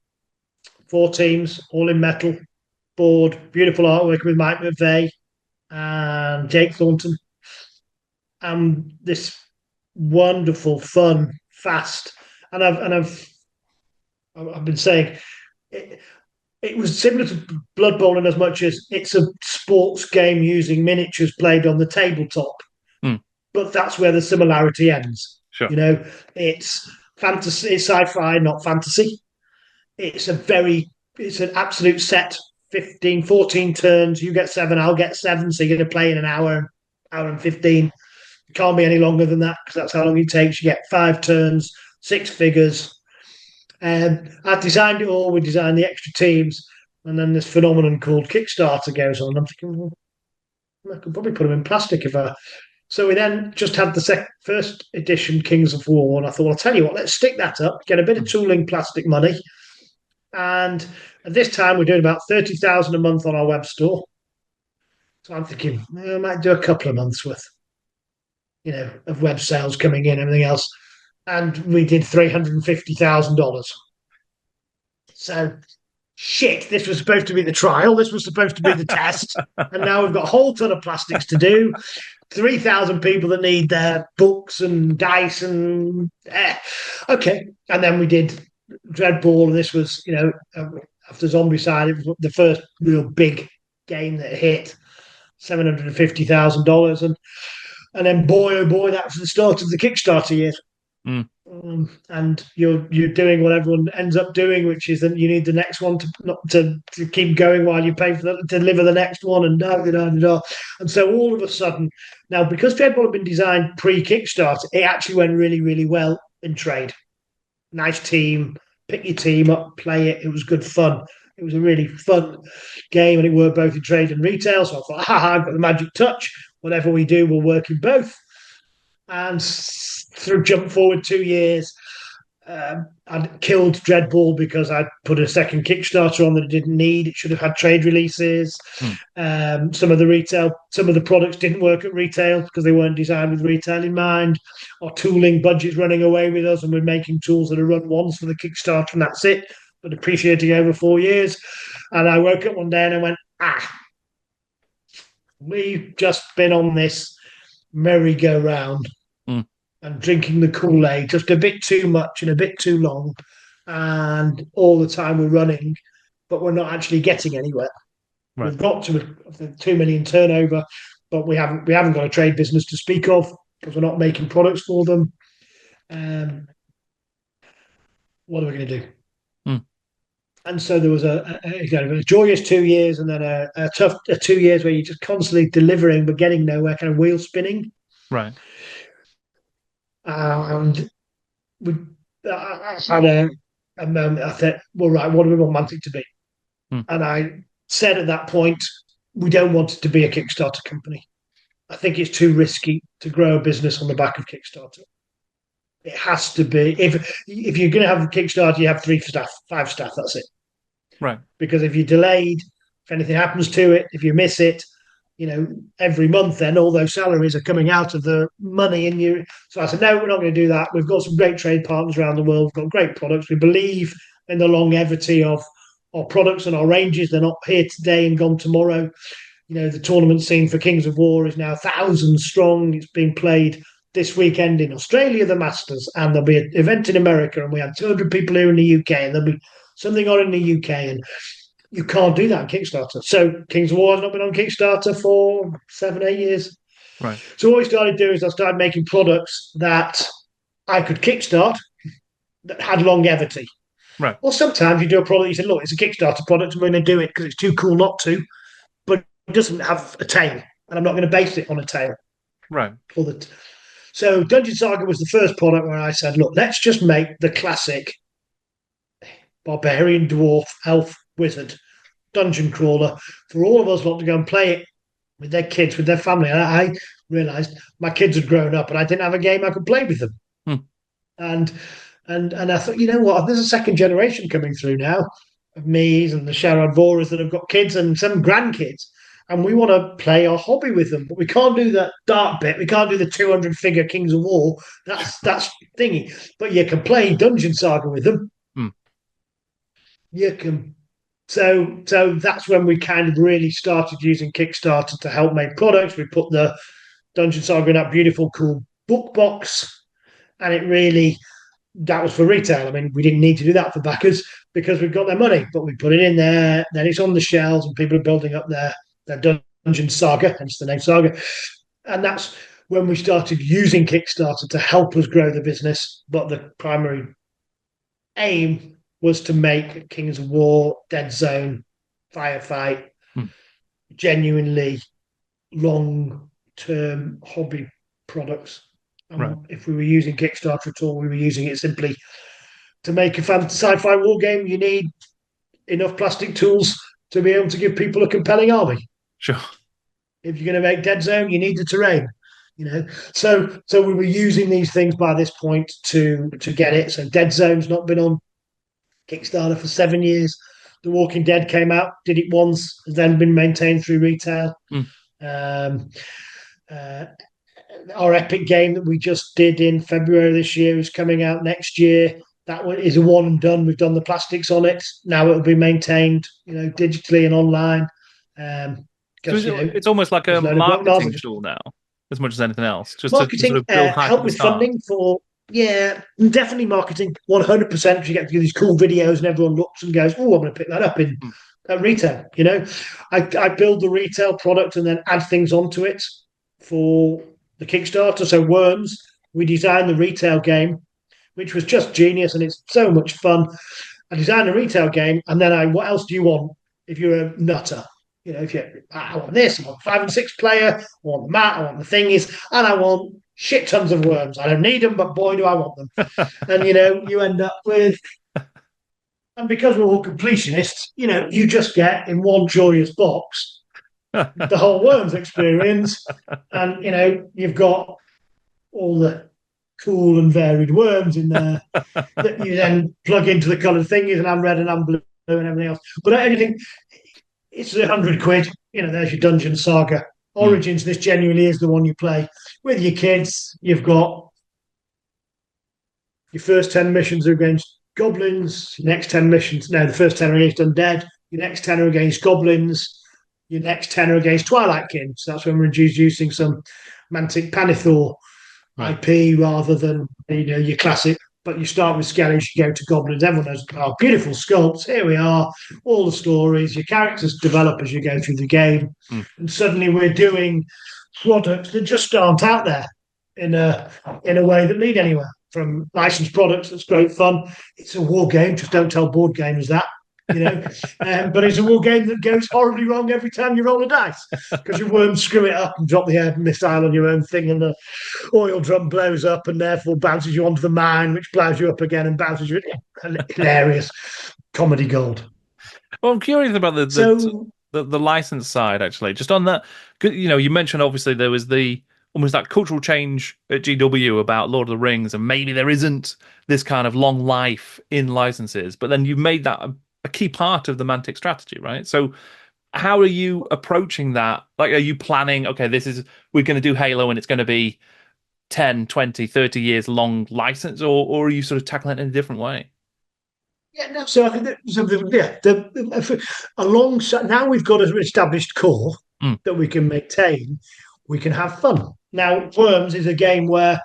4 teams, all in metal, board, beautiful artwork with Mike McVeigh and Jake Thornton. And this wonderful, fun, fast, and I've been saying it was similar to Blood Bowl in as much as it's a sports game using miniatures played on the tabletop. But that's where the similarity ends. Sure. It's fantasy, it's sci-fi, not fantasy. It's an absolute set, 15, 14 turns. You get 7, I'll get 7. So you're going to play in an hour and 15. It can't be any longer than that because that's how long it takes. You get 5 turns, 6 figures. And I designed it all. We designed the extra teams. And then this phenomenon called Kickstarter goes on. I'm thinking, well, I could probably put them in plastic if I... So we then just had the first edition Kings of War. And I thought, well, I'll tell you what, let's stick that up, get a bit of tooling plastic money. And at this time, we're doing about 30,000 a month on our web store. So I'm thinking, I might do a couple of months worth, of web sales coming in, everything else. And we did $350,000. So, shit, this was supposed to be the trial. This was supposed to be the test. And now we've got a whole ton of plastics to do. 3,000 people that need their books and dice and... Okay. And then we did Dreadball, and this was, after Zombicide, it was the first real big game that hit $750,000, and then boy oh boy, that was the start of the Kickstarter year. And you're doing what everyone ends up doing, which is that you need the next one to keep going while you pay to deliver the next one, and and so all of a sudden now, because Dreadball had been designed pre-Kickstarter, it actually went really, really well in trade. Nice team, pick your team up, play it. It was good fun. It was a really fun game, and it worked both in trade and retail. So I thought, I've got the magic touch. Whatever we do will work in both. And through jump forward 2 years, I'd killed Dreadball because I'd put a second Kickstarter on that it didn't need. It should have had trade releases. Mm. Some of the products didn't work at retail because they weren't designed with retail in mind. Our tooling budget's running away with us, and we're making tools that are run once for the Kickstarter, and that's it. But depreciating over 4 years. And I woke up one day and I went, we've just been on this merry-go-round and drinking the Kool-Aid just a bit too much and a bit too long, and all the time we're running, but we're not actually getting anywhere. Right. We've got to 2 million turnover, but we haven't got a trade business to speak of because we're not making products for them. What are we going to do? And so there was a joyous 2 years, and then a tough 2 years where you're just constantly delivering but getting nowhere, kind of wheel spinning. Right. And I had a moment. I thought, well, right, what do we want Mantic to be? And I said at that point, we don't want it to be a Kickstarter company. I think it's too risky to grow a business on the back of Kickstarter. It has to be, if you're going to have a Kickstarter, you have 3 staff, 5 staff, that's it. Right. Because if you're delayed, if anything happens to it, if you miss it, every month then all those salaries are coming out of the money in you. So I said, no, we're not going to do that. We've got some great trade partners around the world. We've got great products. We believe in the longevity of our products and our ranges. They're not here today and gone tomorrow. The tournament scene for Kings of War is now thousands strong. It's being played this weekend in Australia, the Masters, and there'll be an event in America, and we had 200 people here in the UK, and there'll be something on in the UK, and you can't do that on Kickstarter. So Kings of War has not been on Kickstarter for 7-8 years. Right. So what we started doing is I started making products that I could kickstart that had longevity. Right. Or sometimes you do a product, you say, look, it's a Kickstarter product, and we're going to do it because it's too cool not to, but it doesn't have a tail, and I'm not going to base it on a tail. Right. So Dungeon Saga was the first product where I said, look, let's just make the classic barbarian, dwarf, elf, wizard, dungeon crawler for all of us lot to go and play it with their kids, with their family. And I realised my kids had grown up and I didn't have a game I could play with them. And I thought, you know what, there's a second generation coming through now of me's and the Sharad Voras that have got kids and some grandkids. And we want to play our hobby with them, but we can't do that dark bit. We can't do the 200-figure Kings of War. That's thingy. But you can play Dungeon Saga with them. You can. So that's when we kind of really started using Kickstarter to help make products. We put the Dungeon Saga in that beautiful, cool book box, and that was for retail. I mean, we didn't need to do that for backers because we've got their money, but we put it in there. Then it's on the shelves, and people are building up their Dungeon Saga, hence the name Saga. And that's when we started using Kickstarter to help us grow the business. But the primary aim was to make Kings of War, Dead Zone, Firefight genuinely long-term hobby products. And if we were using Kickstarter at all, we were using it simply to make a sci-fi war game. You need enough plastic tools to be able to give people a compelling army. Sure. If you're going to make Dead Zone, you need the terrain. So we were using these things by this point to get it. So Dead Zone's not been on Kickstarter for 7 years. The Walking Dead came out, did it once, has then been maintained through retail. Our Epic game that we just did in February this year is coming out next year. That one is a one and done. We've done the plastics on it. Now it'll be maintained, digitally and online. So it's almost like a marketing tool now, as much as anything else. Just marketing, to sort of build help with funding for. Yeah, definitely marketing, 100%. You get to do these cool videos and everyone looks and goes, oh, I'm going to pick that up in retail. I build the retail product and then add things onto it for the Kickstarter. So Worms, we designed the retail game, which was just genius and it's so much fun. I designed a retail game and then what else do you want if you're a nutter? I want this, I want 5 and 6 player, I want the mat, I want the thingies, and I want shit tons of worms. I don't need them, but boy, do I want them. And, you end up with... And because we're all completionists, you just get in one joyous box the whole worms experience. And, you've got all the cool and varied worms in there that you then plug into the coloured thingies, and I'm red and I'm blue and everything else. But anything, it's £100. There's your Dungeon Saga. Mm. Origins, this genuinely is the one you play with your kids. You've got your first 10 missions are against goblins, your next 10 missions, no, the first 10 are against undead, your next 10 are against goblins, your next 10 are against Twilight Kin. So that's when we're introducing some Mantic Panithor Right. IP rather than your classic. But you start with Skellish, you go to Goblins. Everyone knows, beautiful sculpts. Here we are, all the stories. Your characters develop as you go through the game, and suddenly we're doing products that just aren't out there in a way that lead anywhere. From licensed products, that's great fun. It's a war game. Just don't tell board gamers that. But it's a war game that goes horribly wrong every time you roll a dice because your worms screw it up and drop the air missile on your own thing, and the oil drum blows up and therefore bounces you onto the mine, which blows you up again and bounces you. Hilarious comedy gold. Well, I'm curious about So the license side actually. Just on that, you mentioned obviously there was the almost that cultural change at GW about Lord of the Rings, and maybe there isn't this kind of long life in licenses, but then you've made that a key part of the Mantic strategy, right? So how are you approaching that? Like, are you planning, okay, we're going to do Halo and it's going to be 10, 20, 30 years long license, or are you sort of tackling it in a different way? yeah, no. So I think alongside now we've got an established core Mm. that we can maintain. We can have fun. Now, Worms is a game where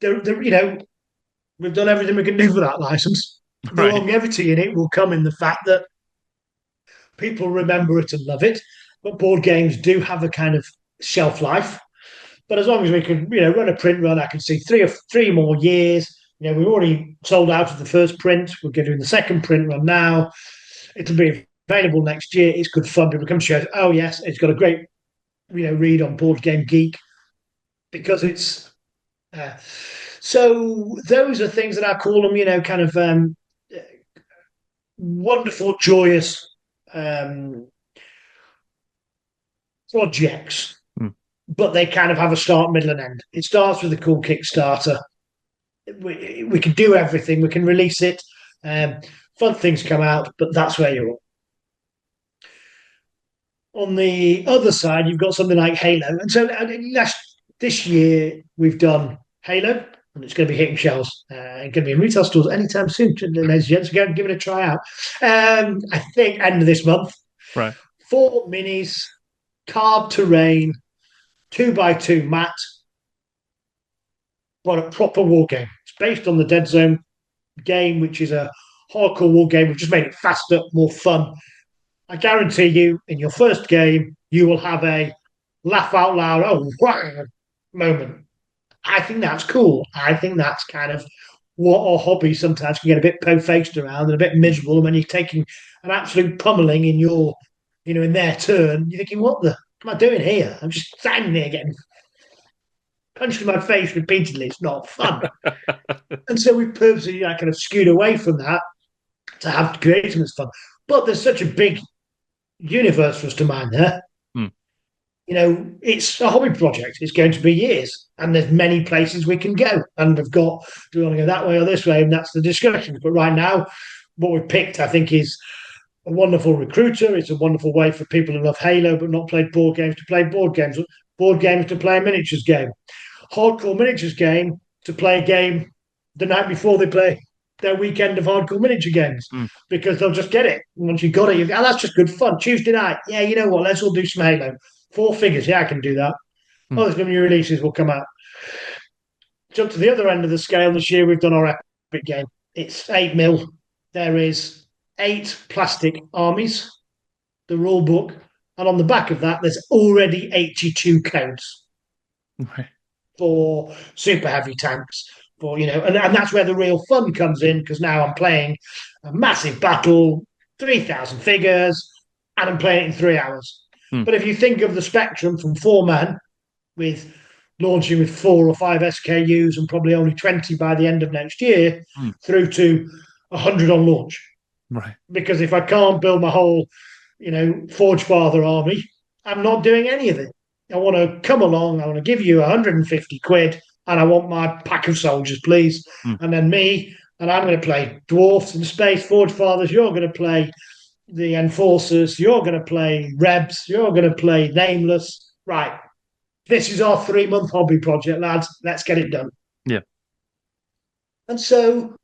we've done everything we can do for that license. The Right. longevity in it will come in the fact that people remember it and love it. But board games do have a kind of shelf life. But as long as we can, run a print run, I can see three more years. We've already sold out of the first print. We're doing the second print run now. It'll be available next year. It's good fun. People come to show, oh yes, it's got a great, read on Board Game Geek because it's. So those are things that I call them, kind of wonderful, joyous projects, Mm. but they kind of have a start, middle, and end. It starts with a cool Kickstarter. We can do everything. We can release it. Fun things come out, but that's where you're at. On the other side, you've got something like Halo. And so this year, we've done Halo, and it's going to be hitting shelves. It's going to be in retail stores anytime soon. Ladies and gents, go and give it a try out. I think end of this month. Right. 4 minis, carved terrain, 2x2 mat, but a proper war game. It's based on the Dead Zone game, which is a hardcore war game. We've just made it faster, more fun. I guarantee you, in your first game, you will have a laugh out loud, oh, wow, moment. I think that's cool. I think that's kind of what our hobby sometimes can get a bit po-faced around and a bit miserable. And when you're taking an absolute pummeling in in their turn, you're thinking, what am I doing here? I'm just standing there getting punched in my face repeatedly. It's not fun. And so we've purposely kind of skewed away from that to have creating this fun. But there's such a big universe for us to mine there. Mm. It's a hobby project. It's going to be years, and there's many places we can go. And we've got, do we want to go that way or this way? And that's the discussion. But right now, what we've picked, I think, is a wonderful recruiter. It's a wonderful way for people who love Halo but not played board games to play board games to play a miniatures game, hardcore miniatures game to play a game the night before they play their weekend of hardcore miniature games because they'll just get it. Once you got it, that's just good fun. Tuesday night, yeah, you know what? Let's all do some Halo. 4 figures, yeah, I can do that. Oh, there's going to be releases will come out. Jump to the other end of the scale this year. We've done our epic game. It's 8 mil. There is 8 plastic armies, the rule book, and on the back of that, there's already 82 codes for super heavy tanks. And that's where the real fun comes in because now I'm playing a massive battle, 3,000 figures, and I'm playing it in 3 hours. But if you think of the spectrum from 4 men with launching with 4 or 5 SKUs and probably only 20 by the end of next year through to 100 on launch. Right. Because if I can't build my whole, Forge Father army, I'm not doing any of it. I want to come along, I want to give you 150 quid, and I want my pack of soldiers, please. And then me, and I'm going to play dwarfs and space forge fathers. You're going to play the enforcers. You're going to play rebs. You're going to play nameless. Right. This is our 3-month hobby project, lads. Let's get it done. Yeah. And so,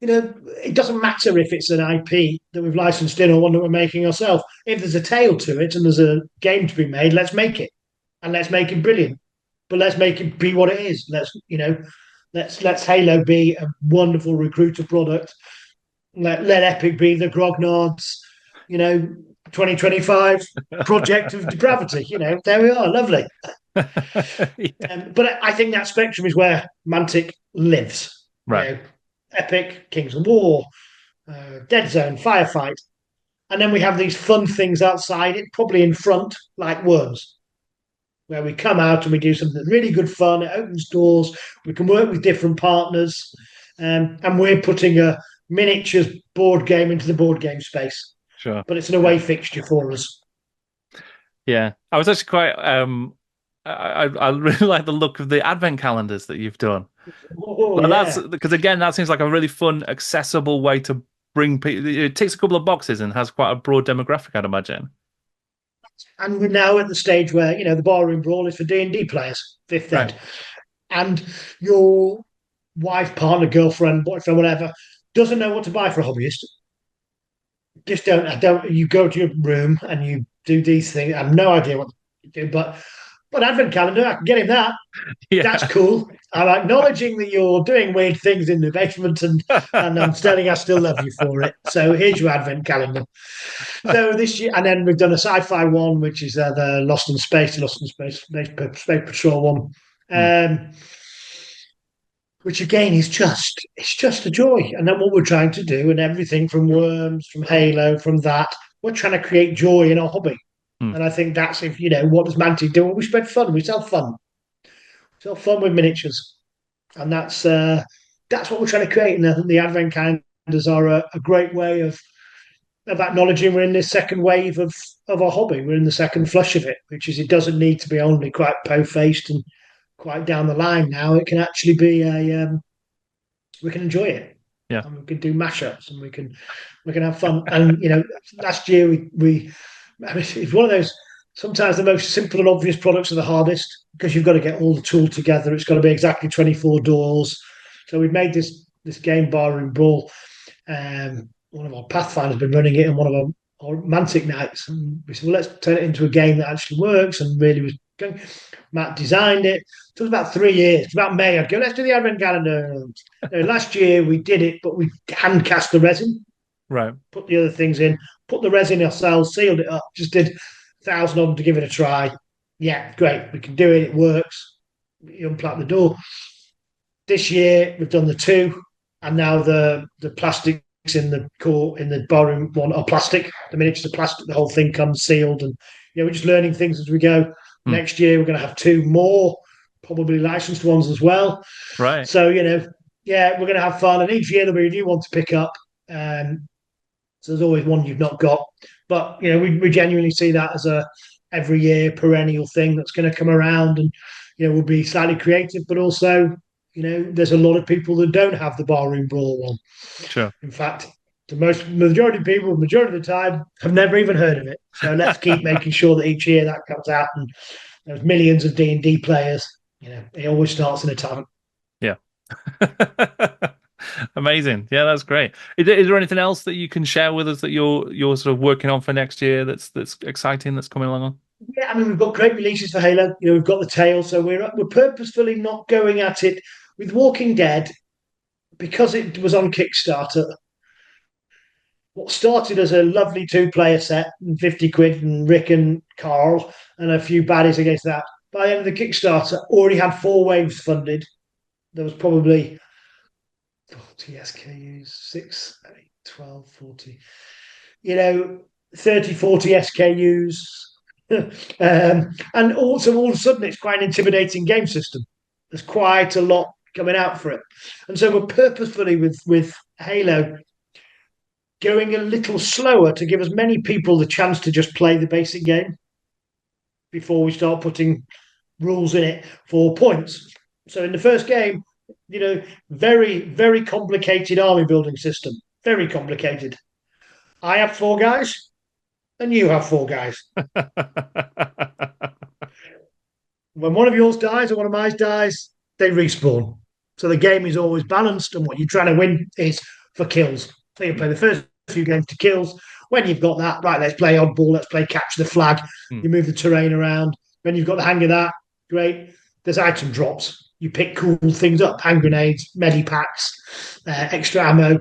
it doesn't matter if it's an IP that we've licensed in or one that we're making ourselves. If there's a tail to it and there's a game to be made, let's make it. And let's make it brilliant. But let's make it be what it is. Let's Halo be a wonderful recruiter product. Let Epic be the Grognard's, 2025 project of depravity. There we are. Lovely. But I think that spectrum is where Mantic lives. Right. Epic, Kings of War, Dead Zone, Firefight. And then we have these fun things outside it, probably in front, like Worms, where we come out and we do something really good fun. It opens doors. We can work with different partners. And we're putting a miniatures board game into the board game space. Sure. But it's an away fixture for us. Yeah. I was actually quite... I really like the look of the advent calendars that you've done. That's because, again, that seems like a really fun, accessible way to bring people. It ticks a couple of boxes and has quite a broad demographic, I'd imagine. And we're now at the stage where the barroom brawl is for D&D players, 5th ed, and your wife, partner, girlfriend, boyfriend, whatever, doesn't know what to buy for a hobbyist. Just don't. You go to your room and you do these things. I have no idea what to do, but advent calendar, I can get him that. Yeah. That's cool. I'm acknowledging that you're doing weird things in the basement, and I'm telling you I still love you for it. So here's your advent calendar. So this year, and then we've done a sci-fi one, which is the Lost in Space Patrol one, which again is just a joy. And then what we're trying to do, and everything from Worms, from Halo, from that, we're trying to create joy in our hobby. And I think that's what does Mantic do? Well, we spread fun. We sell fun. With miniatures, and that's what we're trying to create. And I think the advent calendars are a great way of acknowledging we're in this second wave of our hobby. We're in the second flush of it, which is it doesn't need to be only quite po-faced and quite down the line. Now it can actually be we can enjoy it. Yeah, and we can do mashups and we can have fun. And last year it's one of those. Sometimes the most simple and obvious products are the hardest because you've got to get all the tool together. It's got to be exactly 24 doors. So we've made this game, Barroom Brawl. One of our Pathfinders has been running it in one of our Mantic nights. And we said, well, let's turn it into a game that actually works and really was going. Matt designed it. It took about 3 years. It's about May, I'd go, let's do the advent calendar. Last year we did it, but we hand cast the resin. Right. Put the other things in, put the resin ourselves, sealed it up, just did 1,000 of them to give it a try. Yeah, great. We can do it. It works. You unplug the door. This year we've done the 2, and now the plastics in the barroom one are plastic. The miniatures are plastic. The whole thing comes sealed, and we're just learning things as we go. Next year we're going to have 2 more, probably licensed ones as well. Right. So we're going to have fun, and each year there'll be a new one to pick up. So there's always one you've not got. But we genuinely see that as a every year perennial thing that's going to come around, and we'll be slightly creative, but also there's a lot of people that don't have the Barroom Brawl one. Sure. In fact, the majority of people, majority of the time, have never even heard of it. So let's keep making sure that each year that comes out, and there's millions of D&D players. It always starts in a tavern. Yeah. Amazing. Yeah, that's great. Is there anything else that you can share with us that you're sort of working on for next year that's exciting, that's coming along? Yeah, I mean, we've got great releases for Halo. We've got the tail, so we're purposefully not going at it with Walking Dead because it was on Kickstarter. What started as a lovely 2-player set and 50 quid and Rick and Carl and a few baddies against that. By the end of the Kickstarter, already had 4 waves funded. There was probably 40 SKUs, 6, 8, 12, 40, 30, 40 SKUs. And also all of a sudden it's quite an intimidating game system. There's quite a lot coming out for it. And so we're purposefully with Halo going a little slower to give as many people the chance to just play the basic game before we start putting rules in it for points. So in the first game, very, very complicated army building system. Very complicated. I have 4 guys, and you have 4 guys. When one of yours dies or one of mine dies, they respawn. So the game is always balanced, and what you're trying to win is for kills. So you play the first few games to kills. When you've got that, right, let's play oddball, let's play capture the flag. You move the terrain around. When you've got the hang of that, great. There's item drops. You pick cool things up, hand grenades, medipacks, extra ammo.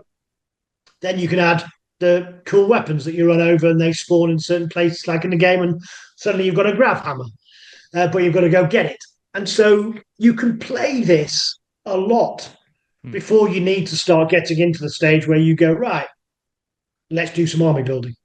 Then you can add the cool weapons that you run over and they spawn in certain places, like in the game, and suddenly you've got a grav hammer, but you've got to go get it. And so you can play this a lot before you need to start getting into the stage where you go, right, let's do some army building.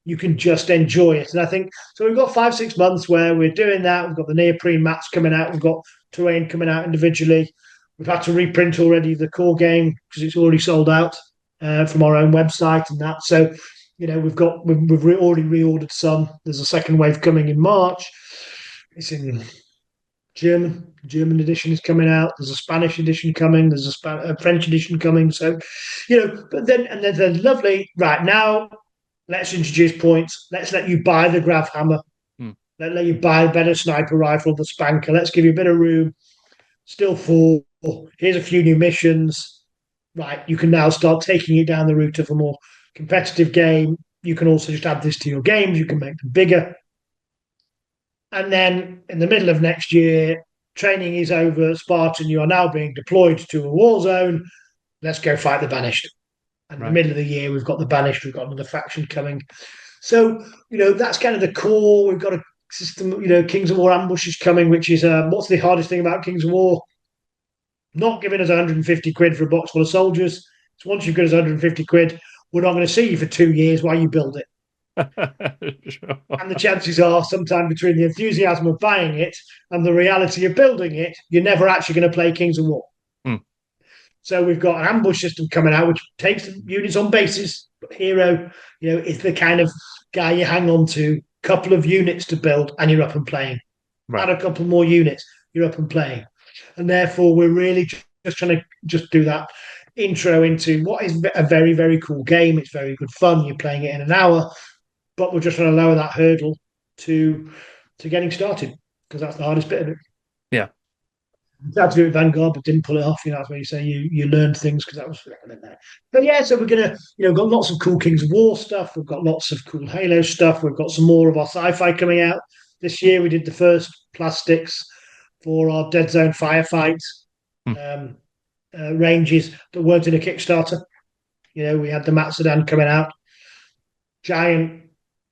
You can just enjoy it. And I think, so we've got 5-6 months where we're doing that. We've got the neoprene mats coming out. We've got terrain coming out individually. We've had to reprint already the core game because it's already sold out from our own website and that. So, we've already reordered some. There's a second wave coming in March. It's in German. The German edition is coming out. There's a Spanish edition coming. There's a French edition coming. So, but then they're lovely. Right now, let's introduce points. Let's let you buy the grav hammer. Let's let you buy a better sniper rifle, the spanker. Let's give you a bit of room. Still full. Here's a few new missions. Right, you can now start taking it down the route of a more competitive game. You can also just add this to your games. You can make them bigger. And then in the middle of next year, training is over. Spartan, you are now being deployed to a war zone. Let's go fight the Banished. And in the middle of the year, we've got the Banished. We've got another faction coming. So, that's kind of the core. We've got a system, Kings of War Ambush is coming, which is, what's the hardest thing about Kings of War? Not giving us 150 quid for a box full of soldiers. So once you've got us 150 quid, we're not going to see you for 2 years while you build it. Sure. And the chances are, sometime between the enthusiasm of buying it and the reality of building it, you're never actually going to play Kings of War. So we've got an ambush system coming out, which takes units on bases. Hero, is the kind of guy you hang on to. Couple of units to build, and you're up and playing. Add a couple more units, you're up and playing. And therefore, we're really just trying to just do that intro into what is a very, very cool game. It's very good fun. You're playing it in an hour, but we're just trying to lower that hurdle to getting started, because that's the hardest bit of it. Yeah. I had to do it with Vanguard, but didn't pull it off. That's where you say you learn things, because that was in there. But yeah, so we're gonna, we've got lots of cool Kings of War stuff. We've got lots of cool Halo stuff. We've got some more of our sci-fi coming out this year. We did the first plastics for our Dead Zone firefight ranges that weren't in a Kickstarter. We had the Matsudan coming out, giant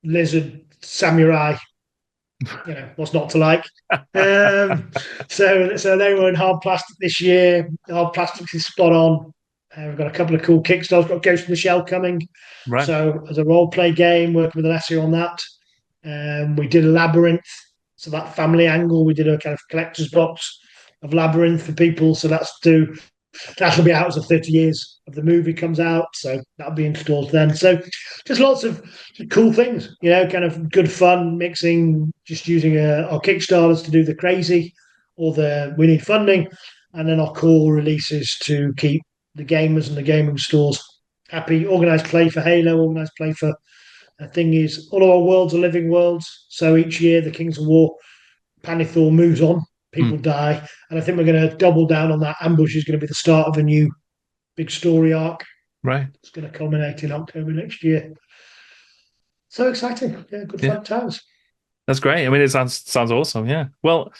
lizard samurai. What's not to like? So they were in hard plastic this year. Hard plastics is spot on. We've got a couple of cool Kickstarters. We've got Ghost in the Shell coming. Right. So as a role play game, working with Alessio on that. We did a Labyrinth. So that family angle, we did a kind of collector's box of Labyrinth for people. So that'll be out as the 30 years of the movie comes out. So that'll be installed then. So just lots of cool things, kind of good fun, mixing, just using our Kickstarters to do the crazy or we need funding. And then our core releases to keep the gamers and the gaming stores happy. Organised play for Halo, organised play for thing is, all of our worlds are living worlds. So each year the Kings of War Panithor moves on. People die. And I think we're going to double down on that. Ambush is going to be the start of a new big story arc. Right. It's going to culminate in October next year. So exciting. Yeah, good fun times. That's great. I mean, it sounds awesome. Yeah. Well,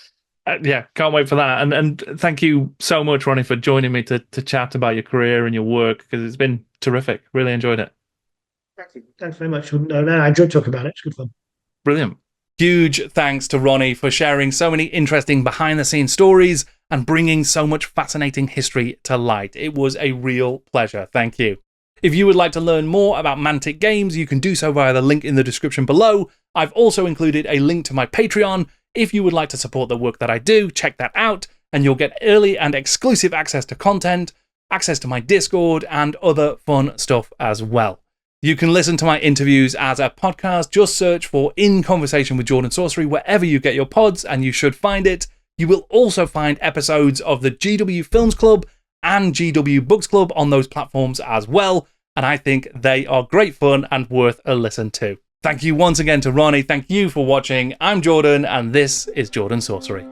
can't wait for that. And thank you so much, Ronnie, for joining me to chat about your career and your work, because it's been terrific. Really enjoyed it. Thank you. Thanks very much. I enjoyed talking about it. It's good fun. Brilliant. Huge thanks to Ronnie for sharing so many interesting behind-the-scenes stories and bringing so much fascinating history to light. It was a real pleasure. Thank you. If you would like to learn more about Mantic Games, you can do so via the link in the description below. I've also included a link to my Patreon. If you would like to support the work that I do, check that out, and you'll get early and exclusive access to content, access to my Discord, and other fun stuff as well. You can listen to my interviews as a podcast. Just search for In Conversation with Jordan Sorcery wherever you get your pods, and you should find it. You will also find episodes of the GW Films Club and GW Books Club on those platforms as well, and I think they are great fun and worth a listen to. Thank you once again to Ronnie. Thank you for watching. I'm Jordan, and this is Jordan Sorcery.